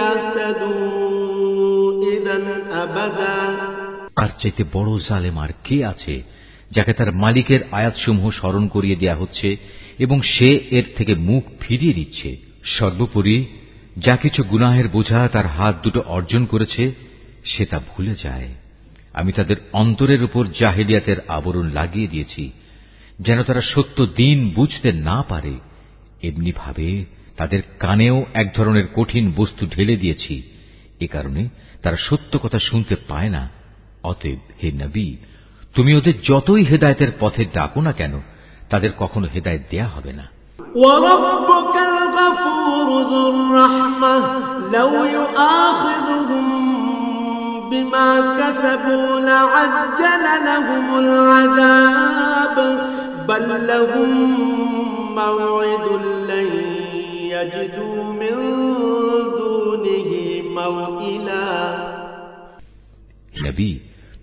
يَهْتَدُوا إِذًا أَبَدًا। আর চাইতে বড় জালেম আর কে আছে, যাকে তার মালিকের আয়াতসমূহ স্মরণ করিয়ে দেয়া হচ্ছে এবং সে এর থেকে মুখ ফিরিয়ে দিচ্ছে। সর্বোপরি যা কিছু গুনাহের বোঝা তার হাত দুটো অর্জন করেছে সে তা ভুলে যায়। আমি তাদের অন্তরের উপর জাহেলিয়াতের আবরণ লাগিয়ে দিয়েছি, যেন তারা সত্য দিন বুঝতে না পারে। এমনি ভাবে তাদের কানেও এক ধরনের কঠিন বস্তু ঢেলে দিয়েছি, এ কারণে তারা সত্য কথা শুনতে পায় না। অতএব হে নবী, তুমি ওদের যতই হেদায়েতের পথে ডাকো না কেন, তাদের কখনো হেদায়েত দেয়া হবে না। وَرَبُّكَ الْغَفُورُ ذُو الرَّحْمَةِ لَوْ يُؤَاخِذُهُم بِمَا كَسَبُوا لَعَجَّلَ لَهُمُ الْعَذَابَ بَل لَّهُم مَّوْعِدٌ لَّن يَجِدُوا مِن دُونِهِ مَوْئِلًا। নবী,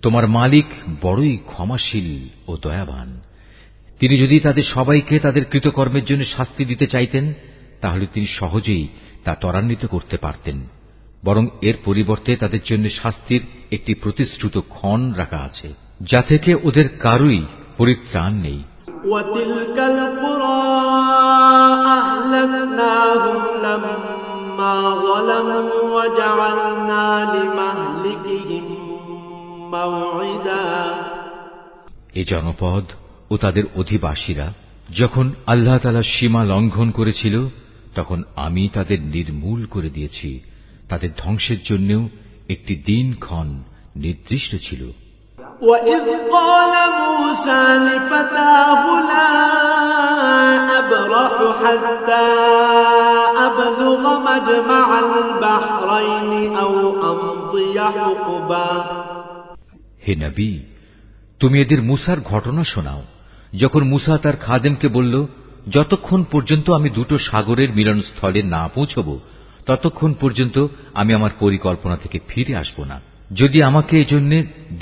তোমার মালিক বড়ই ক্ষমাশীল ও দয়াবান। তিনি যদি তাদের সবাইকে তাদের কৃতকর্মের জন্য শাস্তি দিতে চাইতেন, তাহলে তিনি সহজেই তা ত্বরান্বিত করতে পারতেন। বরং এর পরিবর্তে তাদের জন্য শাস্তির একটি প্রতিশ্রুত ক্ষণ রাখা আছে, যা থেকে ওদের কারোই পরিত্রাণ নেই। وَتِلْكَ الْقُرَىٰ أَهْلَكْنَاهُمْ لَمَّا فلما ظلموا وجعلنا لمهلكهم موعدا এ জনপদ ও তাদের অধিবাসীরা যখন আল্লাহ তাআলা সীমা লঙ্ঘন করেছিল তখন আমি তাদের নির্মূল করে দিয়েছি। তাদের ধ্বংসের জন্যও একটি দিনক্ষণ নির্দিষ্ট ছিল। وَإِذْ قَالَ مُوسَى لِفَتَاهُ لَا أَبْرَحُ حَتَّى أَبْلُغَ مَجْمَعَ الْبَحْرَيْنِ أَوْ أَمْضِيَ حُقُبًا হে নবী, তুমি এদের মুসার ঘটনা শোনাও। যখন মুসা তার খাদেমকে বলল, যতক্ষণ পর্যন্ত আমি দুটো সাগরের মিলনস্থলে না পৌঁছব ততক্ষণ পর্যন্ত আমি আমার পরিকল্পনা থেকে ফিরে আসব না। যদি আমাকে এজন্য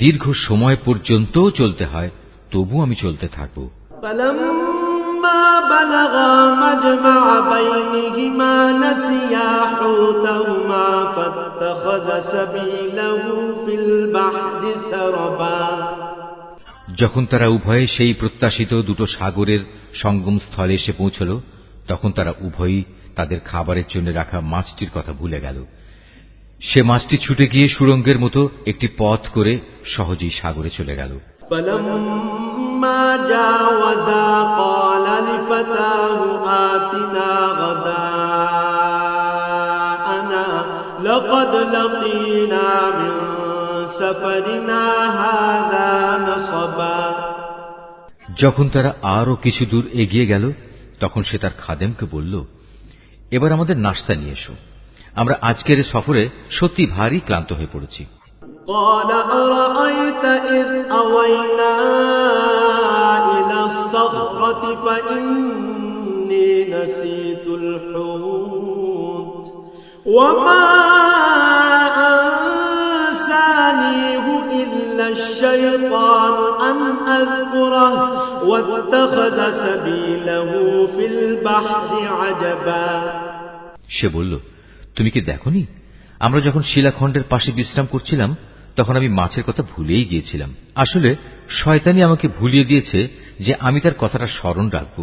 দীর্ঘ সময় পর্যন্ত চলতে হয় তবু আমি চলতে থাকব। فَلَمَّا بَلَغَا مَجْمَعَ بَيْنِهِمَا نَسِيَا حُوتَهُمَا فَاتَّخَذَ سَبِيلَهُ فِي الْبَحْرِ سَرَبًا যখন তারা উভয়ে সেই প্রত্যাশিত দুটো সাগরের সঙ্গম স্থলে এসে পৌঁছল তখন তারা উভয়ই তাদের খাবারের জন্য রাখা মাছটির কথা ভুলে গেল। সে মাছটি ছুটে গিয়ে সুড়ঙ্গের মতো একটি পথ করে সহজেই সাগরে চলে গেল। فَلَمَّا جَاوَزَا قَالَ لِفَتَاهُ آتِنَا غَدَاءَنَا لَقَدْ لَقِينَا مِنْ سَفَرِنَا هَذَا نَصَبًا যখন তারা আরো কিছু দূর এগিয়ে গেল তখন সে তার খাদেমকে বলল, এবার আমাদের নাশতা নিয়ে এসো, আমরা আজকের সফরে সত্যি ভারী ক্লান্ত হয়ে পড়েছি। قال أرأيت إذ أوينا إلى الصخرة فإني نسيت الحوت وما أنسانيه إلا الشيطان أن أذكره واتخذ سبيله في البحر عجبا সে বলল, তুমি কি দেখোনি আমরা যখন শিলাখণ্ডের পাশে বিশ্রাম করছিলাম তখন আমি মাছের কথা ভুলেই গিয়েছিলাম। আসলে শয়তানি আমাকে ভুলিয়ে দিয়েছে যে আমি তার কথাটা স্মরণ রাখব।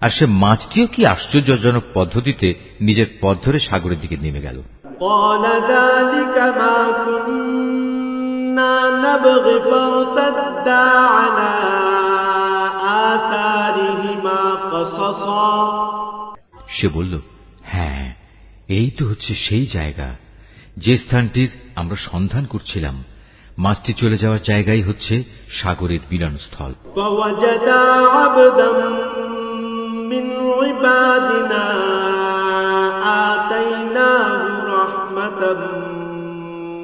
আর সে মাছটিও কি আশ্চর্যজনক পদ্ধতিতে নিজের পথ ধরে সাগরের দিকে নেমে গেল। قال ذلك ما كنا نبغي فارتدا على آثارهما قصصا সে বলল, হ্যাঁ, এই তো হচ্ছে সেই জায়গা যে স্থানটির আমরা সন্ধান করছিলাম। মাছটি চলে যাওয়ার জায়গাই হচ্ছে সাগরের মিলনস্থল। فوجدا عبدا من عبادنا آتيناه رحمة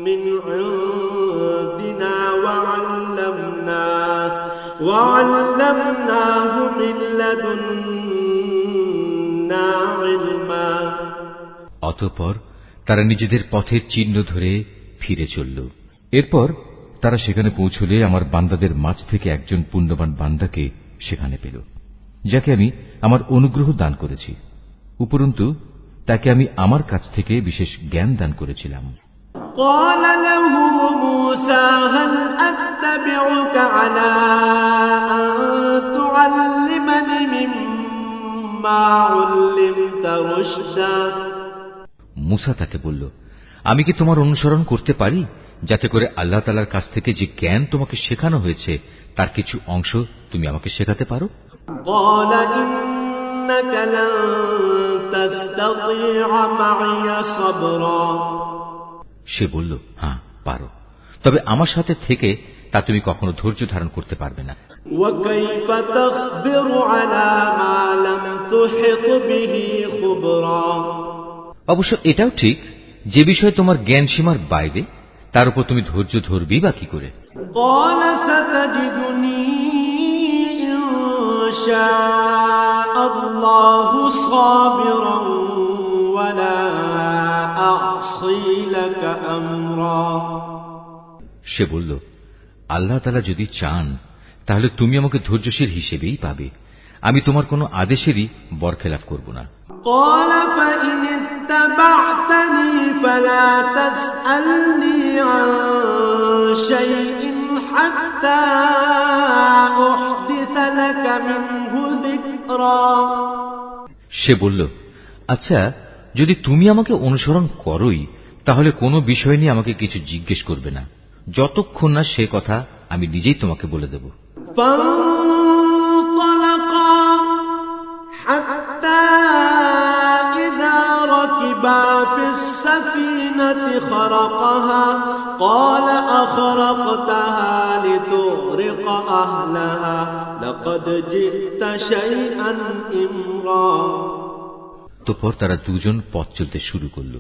من عندنا وعلمناه من لدنا علما অতঃপর তারা নিজেদের পথের চিহ্ন ধরে ফিরে চলল। এরপর তারা সেখানে পৌঁছলে আমার বান্দাদের মাঝ থেকে একজন পুণ্যবান বান্দাকে সেখানে পেল, যাকে আমি আমার অনুগ্রহ দান করেছি। উপরন্তু তাকে আমি আমার কাছ থেকে বিশেষ জ্ঞান দান করেছিলাম। قال له موسى هل أتبعك على أن تعلمني مما علمت رشدا মুসা তাকে বলল, আমি কি তোমার অনুসরণ করতে পারি যাতে করে আল্লাহ তাআলার কাছ থেকে যে জ্ঞান তোমাকে শেখানো হয়েছে তার কিছু অংশ তুমি আমাকে শেখাতে পারো? قال إنك لن تستطيع معي صبرا সে বলল, হ্যাঁ পারো, তবে আমার সাথে থেকে তা তুমি কখনো ধৈর্য ধারণ করতে পারবে না। وكيف تصبر على ما لم تحط به خبرا অবশ্য এটাও ঠিক, যে বিষয়ে তোমার জ্ঞান সীমার বাইরে তার উপর তুমি ধৈর্য ধরবি বা কি করে? قال ستجدني إن شاء الله صابرا ولا أعصي لك أمرا সে বলল, আল্লাহ তাআলা যদি চান তাহলে তুমি আমাকে ধৈর্যশীল হিসেবেই পাবে, আমি তোমার কোনো আদেশেরই বরখেলাফ করব না। قال فإن اتبعتني فلا تسألني عن شيء حتى أحدث لك منه ذكرا সে বলল, আচ্ছা যদি তুমি আমাকে অনুসরণ করোই তাহলে কোনো বিষয় নিয়ে আমাকে কিছু জিজ্ঞেস করবে না, যতক্ষণ না সে কথা আমি নিজেই তোমাকে বলে দেব। ركبا في السفينة خرقها قال أخرقتها لتغرق أهلها لقد جئت شيئا إمرا। তারপর তারা দুজন পথ চলতে শুরু করল।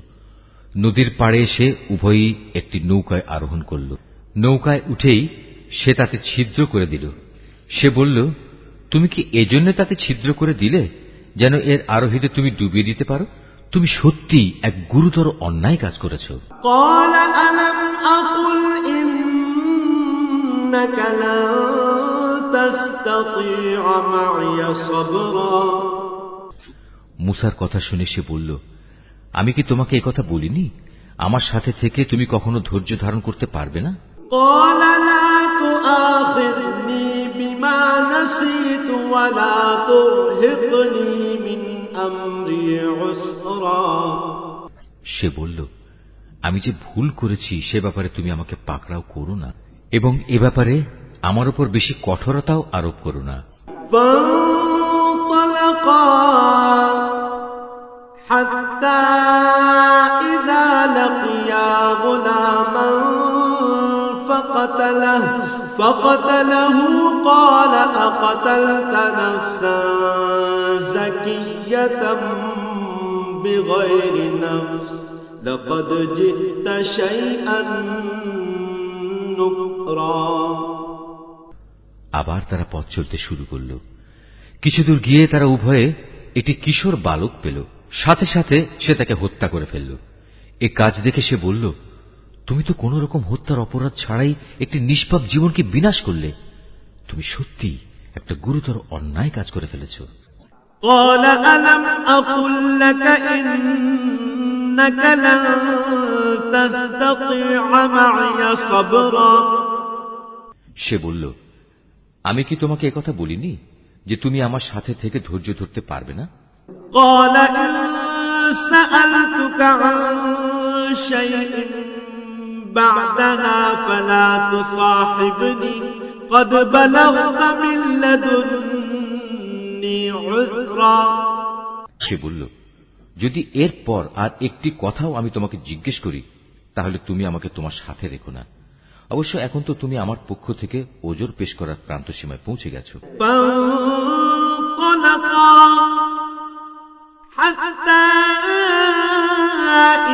নদীর পাড়ে এসে উভয়ই একটি নৌকায় আরোহণ করল। নৌকায় উঠেই সে তাতে ছিদ্র করে দিল। সে বলল, তুমি কি এজন্য তাতে ছিদ্র করে দিলে যেন এর আরোহীদের তুমি ডুবিয়ে দিতে পারো? তুমি সত্যি এক গুরুতর অন্যায় কাজ করেছ। মুসার কথা শুনে সে বলল, আমি কি তোমাকে একথা বলিনি আমার সাথে থেকে তুমি কখনো ধৈর্য ধারণ করতে পারবে না? সে বলল, আমি যে ভুল করেছি সে ব্যাপারে তুমি আমাকে পাকড়াও করো না এবং এ ব্যাপারে আমার উপর বেশি কঠোরতাও আরোপ করো না। حتى إذا لقيا غلاما فقتله قال أقتلت نفسا زكية بغير نفس لقد جئت شيئا نكرا। আবার তারা পথ চলতে শুরু করল। কিছুদূর গিয়ে তারা উভয়ে একটি কিশোর বালক পেল। সাথে সাথে সে তাকে হত্যা করে ফেলল। এ কাজ দেখে সে বলল, তুমি তো কোন রকম হত্যার অপরাধ ছাড়াই একটি নিষ্পাপ জীবনকে বিনাশ করলে। তুমি সত্যি একটা গুরুতর অন্যায় কাজ করে ফেলেছ। সে বলল, আমি কি তোমাকে একথা বলিনি যে তুমি আমার সাথে থেকে ধৈর্য ধরতে পারবে না? قال إن سألتك عن شيء بعدها فلا تصاحبني قد بلغت من لدني عذرا। সে বলল, যদি এরপর আর একটি কথাও আমি তোমাকে জিজ্ঞেস করি তাহলে তুমি আমাকে তোমার সাথে রেখো না। অবশ্য এখন তো তুমি আমার পক্ষ থেকে ওজর পেশ করার প্রান্ত সীমায় পৌঁছে গেছো। حتى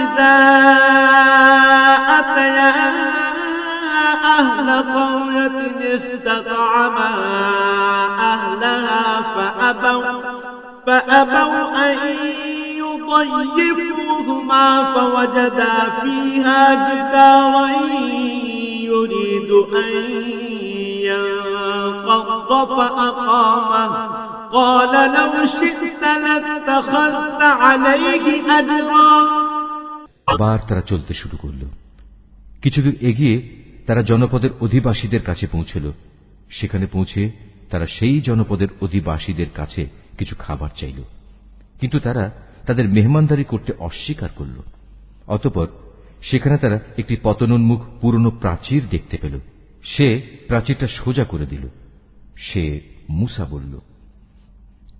إذا أتيا أهل قرية استطعما أهلها فأبوا أن يضيفوهما فوجدا فيها جدارا يريد أن ينقض فأقامه قال لو شئت لاتخذت عليه أجرا। আবার তারা চলতে শুরু করল। কিছুদূর এগিয়ে তারা জনপদের অধিবাসীদের কাছে পৌঁছল। সেখানে পৌঁছে তারা সেই জনপদের অধিবাসীদের কাছে কিছু খাবার চাইল, কিন্তু তারা তাদের মেহমানদারি করতে অস্বীকার করল। অতঃপর সেখানে তারা একটি পতনোন্মুখ পুরনো প্রাচীর দেখতে পেল। সে প্রাচীরটা সোজা করে দিল। সে মুসা বলল,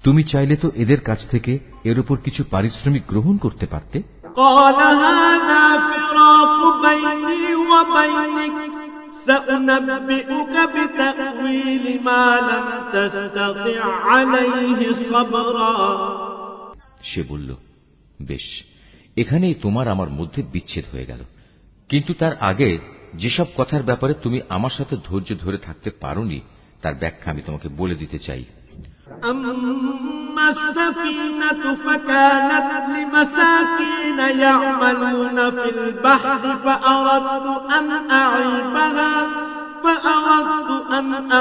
তুমি চাইলে তো এদের কাছ থেকে এর উপর কিছু পারিশ্রমিক গ্রহণ করতে পারতে। সে বলল, বেশ, এখানেই তোমার আমার মধ্যে বিচ্ছেদ হয়ে গেল, কিন্তু তার আগে যেসব কথার ব্যাপারে তুমি আমার সাথে ধৈর্য ধরে থাকতে পারোনি তার ব্যাখ্যা আমি তোমাকে বলে দিতে চাই। أما السفينة فكانت لمساكين يعملون في البحر فأردت أن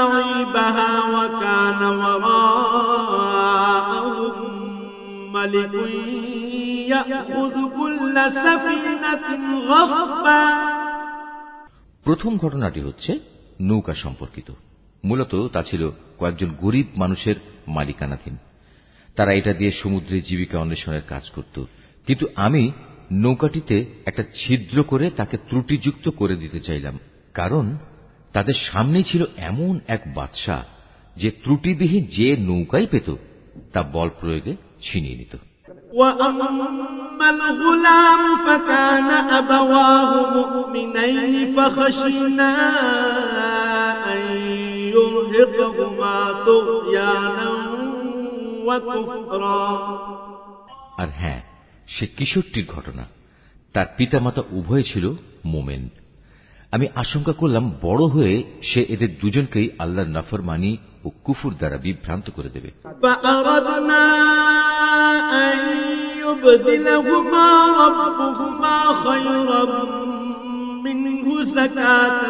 أعيبها وكان وراءهم ملك يأخذ كل سفينة غصبا। প্রথম ঘটনাটি হচ্ছে নৌকা সম্পর্কিত। মূলত তা ছিল কয়েকজন গরিব মানুষের মালিকানাধীন। তারা এটা দিয়ে সমুদ্রে জীবিকা অন্বেষণের কাজ করত, কিন্তু আমি নৌকাটিতে একটা ছিদ্র করে তাকে ত্রুটিযুক্ত করে দিতে চাইলাম, কারণ তাদের সামনেই ছিল এমন এক বাদশা যে ত্রুটিবিহীন যে নৌকাই পেত তা বল প্রয়োগে ছিনিয়ে নিত। وأما الغلام فكان أبواه مؤمنين فخشينا أن يرهقهما طغيانا وكفرا। আর হ্যাঁ, সে কিশোরটির ঘটনা। তার পিতামাতা উভয় ছিল মোমেন। আমি আশঙ্কা করলাম বড় হয়ে সে এদের দুজনকেই আল্লাহর নাফরমানি ও কুফর দ্বারা বিভ্রান্ত করে দেবে। فأردنا أن يبدلهما ربهما خيرا منه زكاة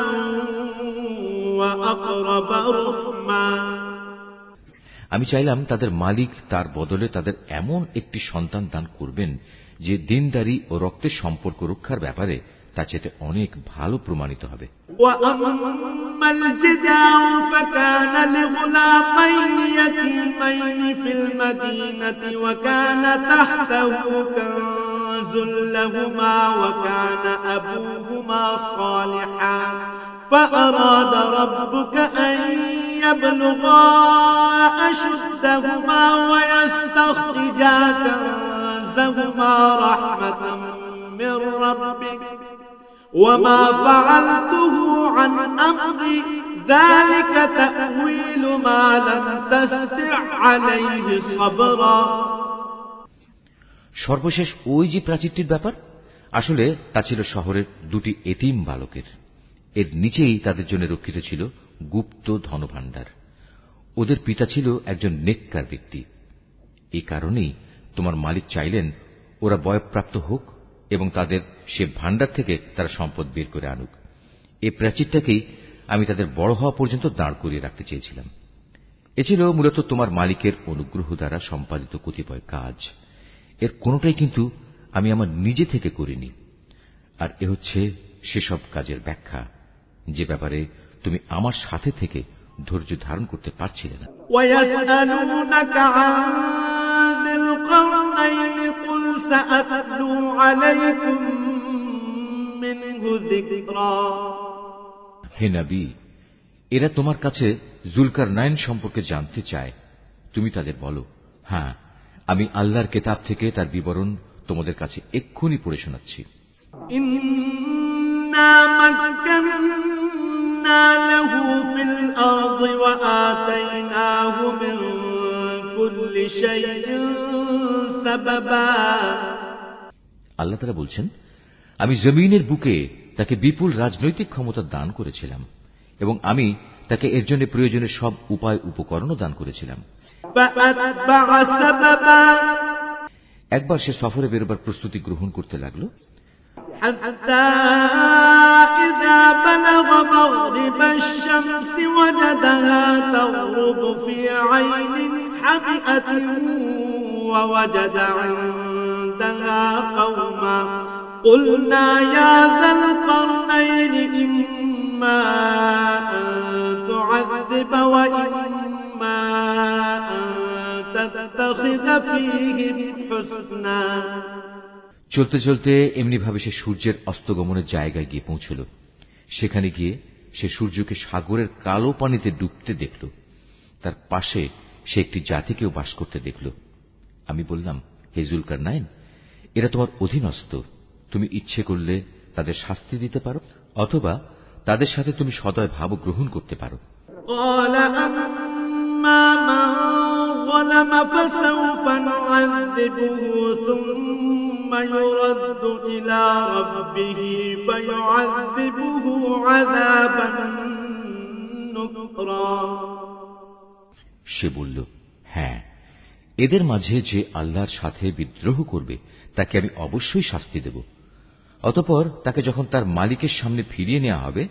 وأقرب رحما। আমি চাইলাম তাদের মালিক তার বদলে তাদের এমন একটি সন্তান দান করবেন যে দিনদারি ও রক্তের সম্পর্ক রক্ষার ব্যাপারে তা চেয়ে অনেক ভালো প্রমাণিত হবে। وأما الجدار فكان لغلامين يتيمين في المدينة وكان تحته كنز لهما وكان أبوهما صالحا فأراد ربك أن يبلغا أشدهما ويستخرجا كنزهما رحمة من ربك وما فعلته عن أمري ذلك تأويل ما لم تستطع عليه صبرا। সর্বশেষ ওই যে প্রাচীরটির ব্যাপার, আসলে তা ছিল শহরের দুটি এতিম বালকের। এর নিচেই তাদের জন্য রক্ষিত ছিল গুপ্ত ধনভাণ্ডার। ওদের পিতা ছিল একজন নেককার ব্যক্তি। এই কারণেই তোমার মালিক চাইলেন ওরা বয়ঃপ্রাপ্ত হোক এবং তাদের সে ভাণ্ডার থেকে তারা সম্পদ বের করে আনুক। এই প্রাচীরটাকেই আমি তাদের বড় হওয়া পর্যন্ত দাঁড় করিয়ে রাখতে চেয়েছিলাম। এ ছিল মূলত তোমার মালিকের অনুগ্রহ দ্বারা সম্পাদিত কতিপয় কাজ। এর কোনটাই কিন্তু আমি আমার নিজে থেকে করিনি। আর এ হচ্ছে সেসব কাজের ব্যাখ্যা যে ব্যাপারে তুমি আমার সাথে থেকে ধৈর্য ধারণ করতে পারছিলে না। وَيَسْأَلُونَكَ عَنْ ذِي الْقَرْنَيْنِ قُلْ سَأَتْلُو عَلَيْكُمْ مِنْهُ ذِكْرًا। হে নবী, এরা তোমার কাছে জুলকারনাইন সম্পর্কে জানতে চায়। তুমি তাদের বলো, হ্যাঁ, আমি আল্লাহর কিতাব থেকে তার বিবরণ তোমাদের কাছে এক্ষুনি পড়ে শোনাচ্ছি। إِنَّا مَكَّنَّا لَهُ فِي الْأَرْضِ وَآتَيْنَاهُ مِنْ كُلِّ شَيْءٍ سَبَبًا। আল্লাহ তাআলা বলছেন, আমি জমিনের বুকে তাকে বিপুল রাজনৈতিক ক্ষমতা দান করেছিলাম এবং আমি তাকে এর জন্য প্রয়োজনীয় সব উপায় উপকরণও দান করেছিলাম। فَأَتْبَعَ سَبَبًا। একবার সে সফরে বেরোবার প্রস্তুতি গ্রহণ করতে লাগলো। حتى إذا بلغ مغرب الشمس وجدها تغرب في عين حمئة ووجد عندها قوما قلنا يا ذا القرنين إما أن تعذب وإما أن تتخذ فيهم حسنا। চলতে চলতে এমনিভাবে সে সূর্যের অস্তগমনের জায়গায় গিয়ে পৌঁছল। সেখানে গিয়ে সে সূর্যকে সাগরের কালো পানিতে ডুবতে দেখল। তার পাশে সে একটি জাতিকেও বাস করতে দেখল। আমি বললাম, হে জুলকারনাইন, এরা তোমার অধীনস্থ। তুমি ইচ্ছে করলে তাদের শাস্তি দিতে পারো অথবা তাদের সাথে তুমি সদয় ভাব গ্রহণ করতে পারো। قال أما من ظلم فسوف نعذبه ثم يرد إلى ربه فيعذبه عذابا نكرا। সে বলল, হ্যাঁ, এদের মাঝে যে আল্লাহর সাথে বিদ্রোহ করবে তাকে আমি অবশ্যই শাস্তি দেব। অতঃপর তাকে যখন তার মালিকের সামনে ফিরিয়ে নেওয়া হবে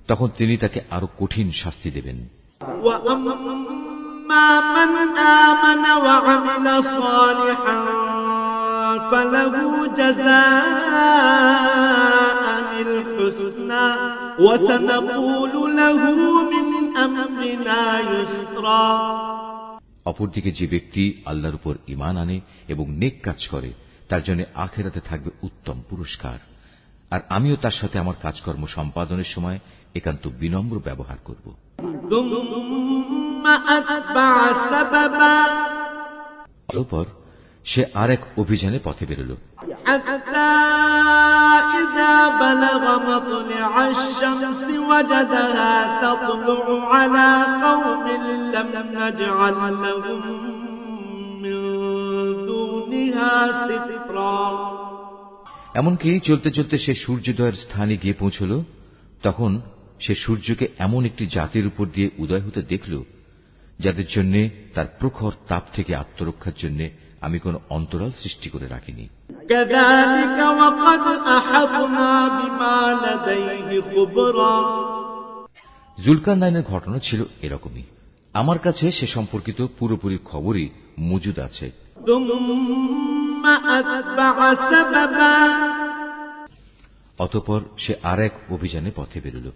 তখন তিনি তাকে আরো কঠিন শাস্তি দেবেন। وَأَمَّا مَنْ آمَنَ وَعَمِلَ صَالِحًا فَلَهُ جَزَاءً الْحُسْنَى وَسَنَقُولُ لَهُ مِنْ أَمْرِنَا يُسْرًا। অপরদিকে যে ব্যক্তি আল্লাহর উপর ঈমান আনে এবং নেক কাজ করে তার জন্য আখিরাতে থাকবে উত্তম পুরস্কার। আর আমিও তার সাথে আমার কাজকর্ম সম্পাদনের সময় একান্ত বিনম্র ব্যবহার করব। অতঃপর সে আর এক অভিযানে পথে বেরোল। এমনকি চলতে চলতে সে সূর্যোদয়ের স্থানে গিয়ে পৌঁছল। তখন সে সূর্যকে এমন একটি জাতির উপর দিয়ে উদয় হতে দেখল যাদের জন্য তার প্রখর তাপ থেকে আত্মরক্ষার জন্য আমি কোন অন্তরাল সৃষ্টি করে রাখিনি। জুলকারনাইনের ঘটনা ছিল এরকমই। আমার কাছে সে সম্পর্কিত পুরোপুরি খবরই মজুদ আছে। অতঃপর সে আর এক অভিযানে পথে বেরোল।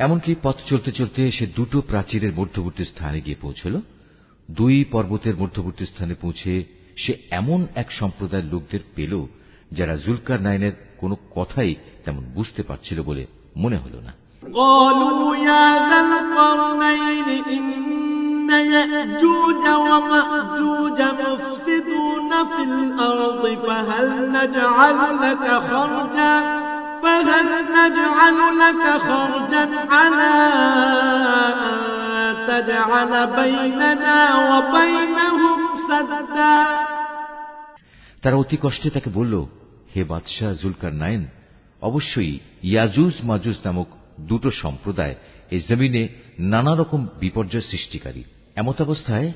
এমনকি পথ চলতে চলতে সে দুটো প্রাচীরের মধ্যবর্তী স্থানে গিয়ে পৌঁছল। দুই পর্বতের মধ্যবর্তী স্থানে পৌঁছে সে এমন এক সম্প্রদায়ের লোকদের পেল যারা জুলকারনাইনের কোনো কথাই তেমন বুঝতে পারছিল বলে মনে হল না। فهل نجعل لك خرجا على أن تجعل بيننا وبينهم سدا। তারা অতি কষ্টে তাকে বলল, হে বাদশাহ জুলকারনাইন, অবশ্যই ইয়াজুজ মাজুজ নামক দুটো সম্প্রদায় এই জমিনে নানা রকম বিপর্যয় সৃষ্টিকারী। এমতাবস্থায়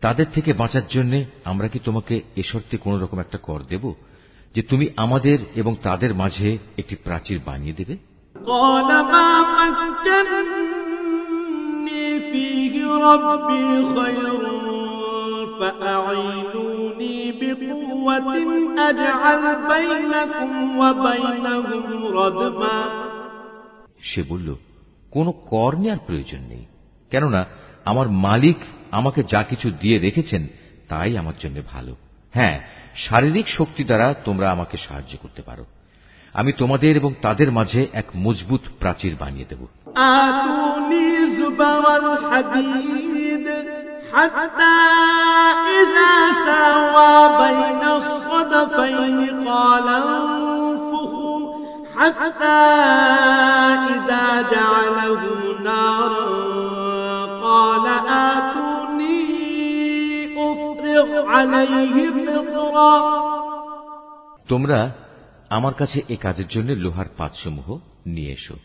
তাদের থেকে বাঁচার জন্য আমরা কি তোমাকে এ শর্তে কোন রকম একটা কর দেব যে তুমি আমাদের এবং তাদের মাঝে একটি প্রাচীর বানিয়ে দেবে? সে বলল, কোন কর নেওয়ার প্রয়োজন নেই, কেননা আমার মালিক আমাকে যা কিছু দিয়ে রেখেছেন তাই আমার জন্য ভালো। হ্যাঁ, শারীরিক শক্তি দ্বারা তোমরা আমাকে সাহায্য করতে পারো। আমি তোমাদের এবং তাদের মাঝে এক মজবুত প্রাচীর বানিয়ে দেব। তোমরা আমার কাছে এ কাজের জন্য লোহার পাতসমূহ নিয়ে এসো।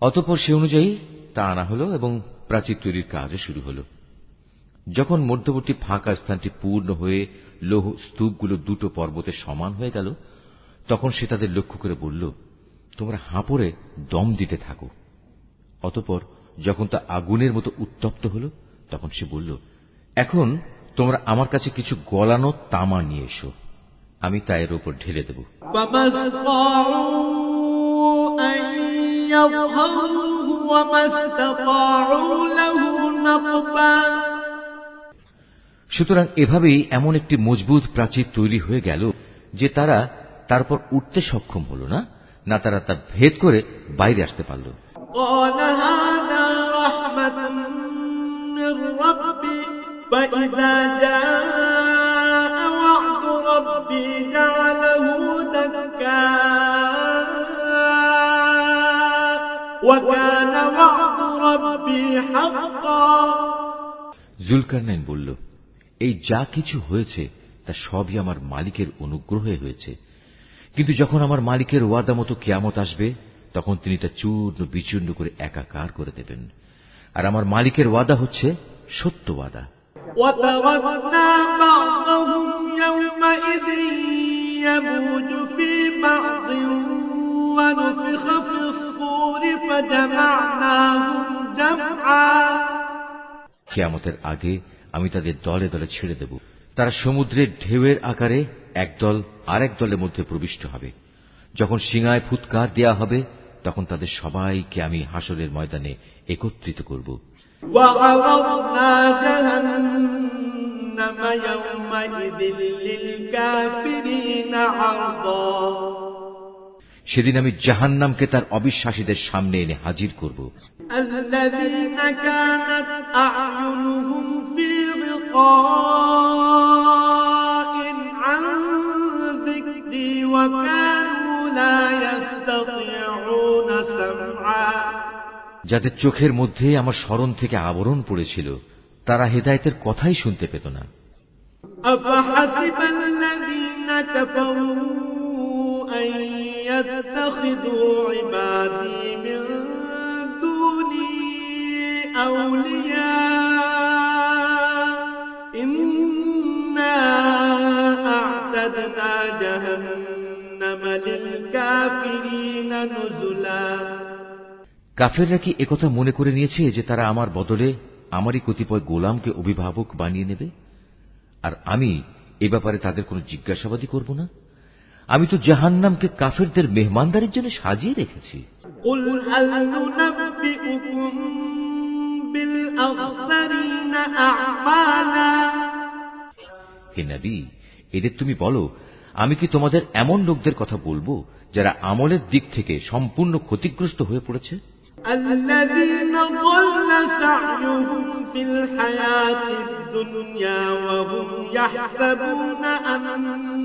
অতঃপর সে অনুযায়ী তা আনা হল এবং প্রাচীর তৈরির কাজও শুরু হল। যখন মধ্যবর্তী ফাঁকা স্থানটি পূর্ণ হয়ে লৌহ স্তূপগুলো দুটো পর্বতে সমান হয়ে গেল, তখন সে তাদের লক্ষ্য করে বলল, তোমরা হাঁপড়ে দম দিতে থাকো। অতঃপর যখন তা আগুনের মতো উত্তপ্ত হল, তখন সে বলল, এখন তোমরা আমার কাছে কিছু গলানো তামা নিয়ে এসো, আমি তা এর উপর ঢেলে দেব। সুতরাং এভাবেই এমন একটি মজবুত প্রাচীর তৈরি হয়ে গেল যে তারা তারপর উঠতে সক্ষম হল না, না তারা তা ভেদ করে বাইরে আসতে পারল। فإذا جاء وعد ربي جعله دكا وكان وعد ربي حقا। জুলকারনাইন বলল, এই যা কিছু হয়েছে তা সবই আমার মালিকের অনুগ্রহে হয়েছে, কিন্তু যখন আমার মালিকের ওয়াদা মতো কিয়ামত আসবে তখন তিনি তা চূর্ণ বিচূর্ণ করে একাকার করে দেবেন। আর আমার মালিকের ওয়াদা হচ্ছে সত্য ওয়াদা। وتركنا بعضهم يومئذ يموج في بعض ونفخ في الصور فجمعناهم جمعا। কিয়ামতের আগে আমি তাদের দলে দলে ছেড়ে দেব। তারা সমুদ্রের ঢেউয়ের আকারে একদল আরেক দলের মধ্যে প্রবিষ্ট হবে। যখন সিঙায় ফুৎকার দেয়া হবে, তখন তাদের সবাইকে আমি হাসরের ময়দানে একত্রিত করব। সেদিন আমি জাহান্নামকে তার অবিশ্বাসীদের সামনে এনে হাজির করব। যাদের চোখের মধ্যে আমার স্মরণ থেকে আবরণ পড়েছিল, তারা হেদায়েতের কথাই শুনতে পেত না। কাফেররা কি একথা মনে করে নিয়েছে যে তারা আমার বদলে আমারই কতিপয় গোলামকে অভিভাবক বানিয়ে নেবে, আর আমি এ ব্যাপারে তাদের কোনো জিজ্ঞাসাবাদই করব না? আমি তো জাহান্নামকে কাফেরদের মেহমানদারির জন্য সাজিয়ে রেখেছি। হে নবী, এদের তুমি বলো, আমি কি তোমাদের এমন লোকদের কথা বলবো যারা আমলের দিক থেকে সম্পূর্ণ ক্ষতিগ্রস্ত হয়ে পড়েছে? الذين ضل سعيهم في الحياة الدنيا وهم يحسبون أنهم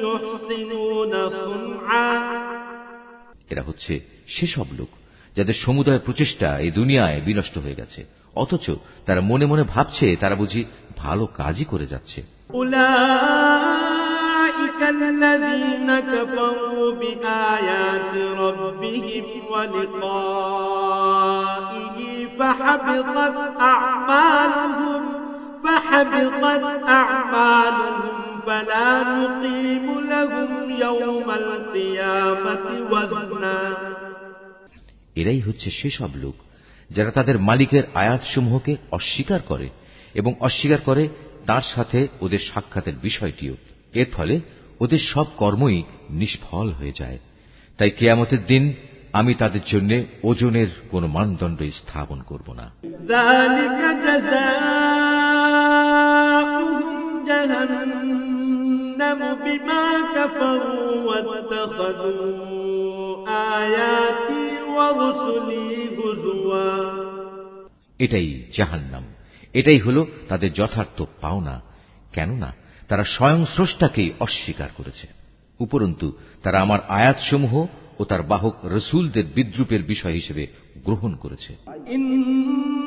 يحسنون صنعا। এরা হচ্ছে সেসব লোক যাদের সমুদয় প্রচেষ্টা এই দুনিয়ায় বিনষ্ট হয়ে গেছে, অথচ তারা মনে মনে ভাবছে তারা বুঝি ভালো কাজই করে যাচ্ছে। الذين كفروا بآيات ربهم ولقائه فحبطت أعمالهم فلا نقيم لهم يوم القيامة وزنا। এরাই হচ্ছে সেসব লোক যারা তাদের মালিকের আয়াতসমূহকে অস্বীকার করে এবং অস্বীকার করে তার সাথে ওদের সাক্ষাতের বিষয়টিও। এর ফলে ওদের সব কর্মই নিষ্ফল হয়ে যায়। তাই কিয়ামতের দিন আমি তাদের জন্য ওজনের কোন মানদণ্ড স্থাপন করব না। যালিকা জাযাউহুম জাহান্নামু বিমা কাফারু ওয়াত্তাখাযু আয়াতি ওয়া রুসুলি হুজুয়া। এটাই জাহান্নাম, এটাই হলো তাদের যথার্থ পাওনা। কেননা তারা স্বয়ং স্রষ্টাকেই অস্বীকার করেছে, উপরন্তু তারা আমার আয়াতসমূহ ও তার বাহক রসুলদের বিদ্রূপের বিষয় হিসেবে গ্রহণ করেছে।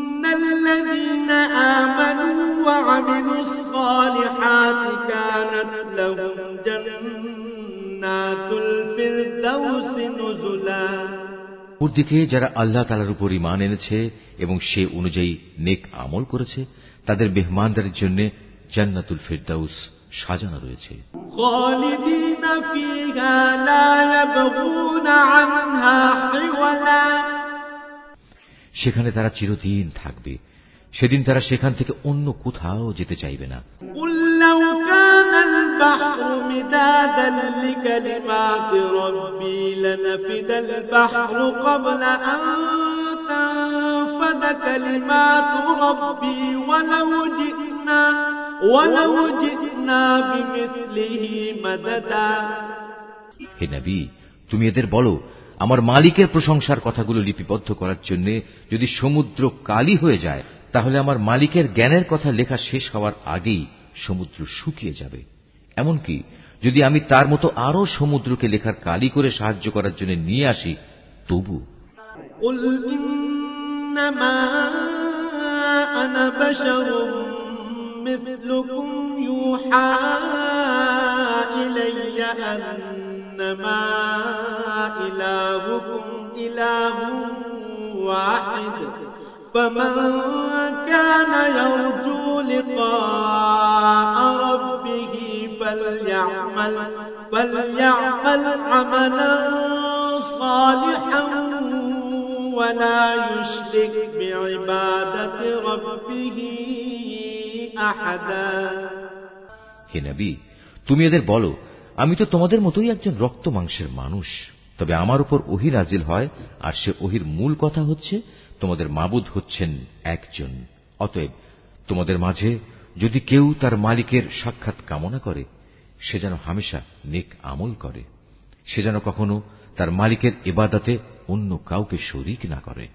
ইন্নাল্লাযীনা আমানু ওয়া আমিলুস সালিহাতি কানাত লাহুম জান্নাতুল ফিরদাউসি নুজুলা। ওদিকে যারা আল্লাহ তাআলার উপর ঈমান এনেছে এবং সে অনুযায়ী নেক আমল করেছে, তাদের মেহমানদারির জন্য জান্নাতুল ফিরদাউস সাজানো রয়েছে। খালিদিনা ফিহা লা ইয়াবগুনা আনহা হিওয়ালা। সেখানে তারা চিরদিন থাকবে, সেদিন তারা সেখান থেকে অন্য কোথাও যেতে চাইবে না। কুল লাউ কানাল বাহরু মিদাদান লিকালিমাতি রাব্বি লানাফিদাল বাহরু ক্বাবলা আন তানফাদা কালিমাতু রাব্বি ওয়ালাউ জি'না বিমিসলিহি মাদাদা। হে নবী, তুমি এদের বলো, আমার মালিকের প্রশংসার কথাগুলো লিপিবদ্ধ করার জন্য যদি সমুদ্র কালি হয়ে যায়, তাহলে আমার মালিকের জ্ঞানের কথা লেখা শেষ হওয়ার আগেই সমুদ্র শুকিয়ে যাবে। এমনকি যদি আমি তার মতো আরো সমুদ্রকে লেখার কালি করে সাহায্য করার জন্য নিয়ে আসি, তবু কুল ইন্নামা আনা বাশারুম মিথলুকুম ইউহা ইলাইয়া আন্নামা ইলাহুকুম ইলাহুন ওয়াহিদ فمن كان يرجو لقاء ربه فليعمل عملا صالحا ولا يشرك بعبادة ربه أحدا হে নবী, তুমি এদের বলো, আমি তো তোমাদের মতোই একজন রক্ত মাংসের মানুষ, তবে আমার উপর ওহী নাজিল হয়, আর সে ওহীর মূল কথা হচ্ছে তোমাদের মাবুদ হচ্ছেন একজন। অতএব তোমাদের মাঝে যদি কেউ তার মালিকের সাক্ষাৎ কামনা করে, সে যেন হামেশা নেক আমল করে, সে যেন কখনো তার মালিকের ইবাদতে অন্য কাউকে শরীক না করে।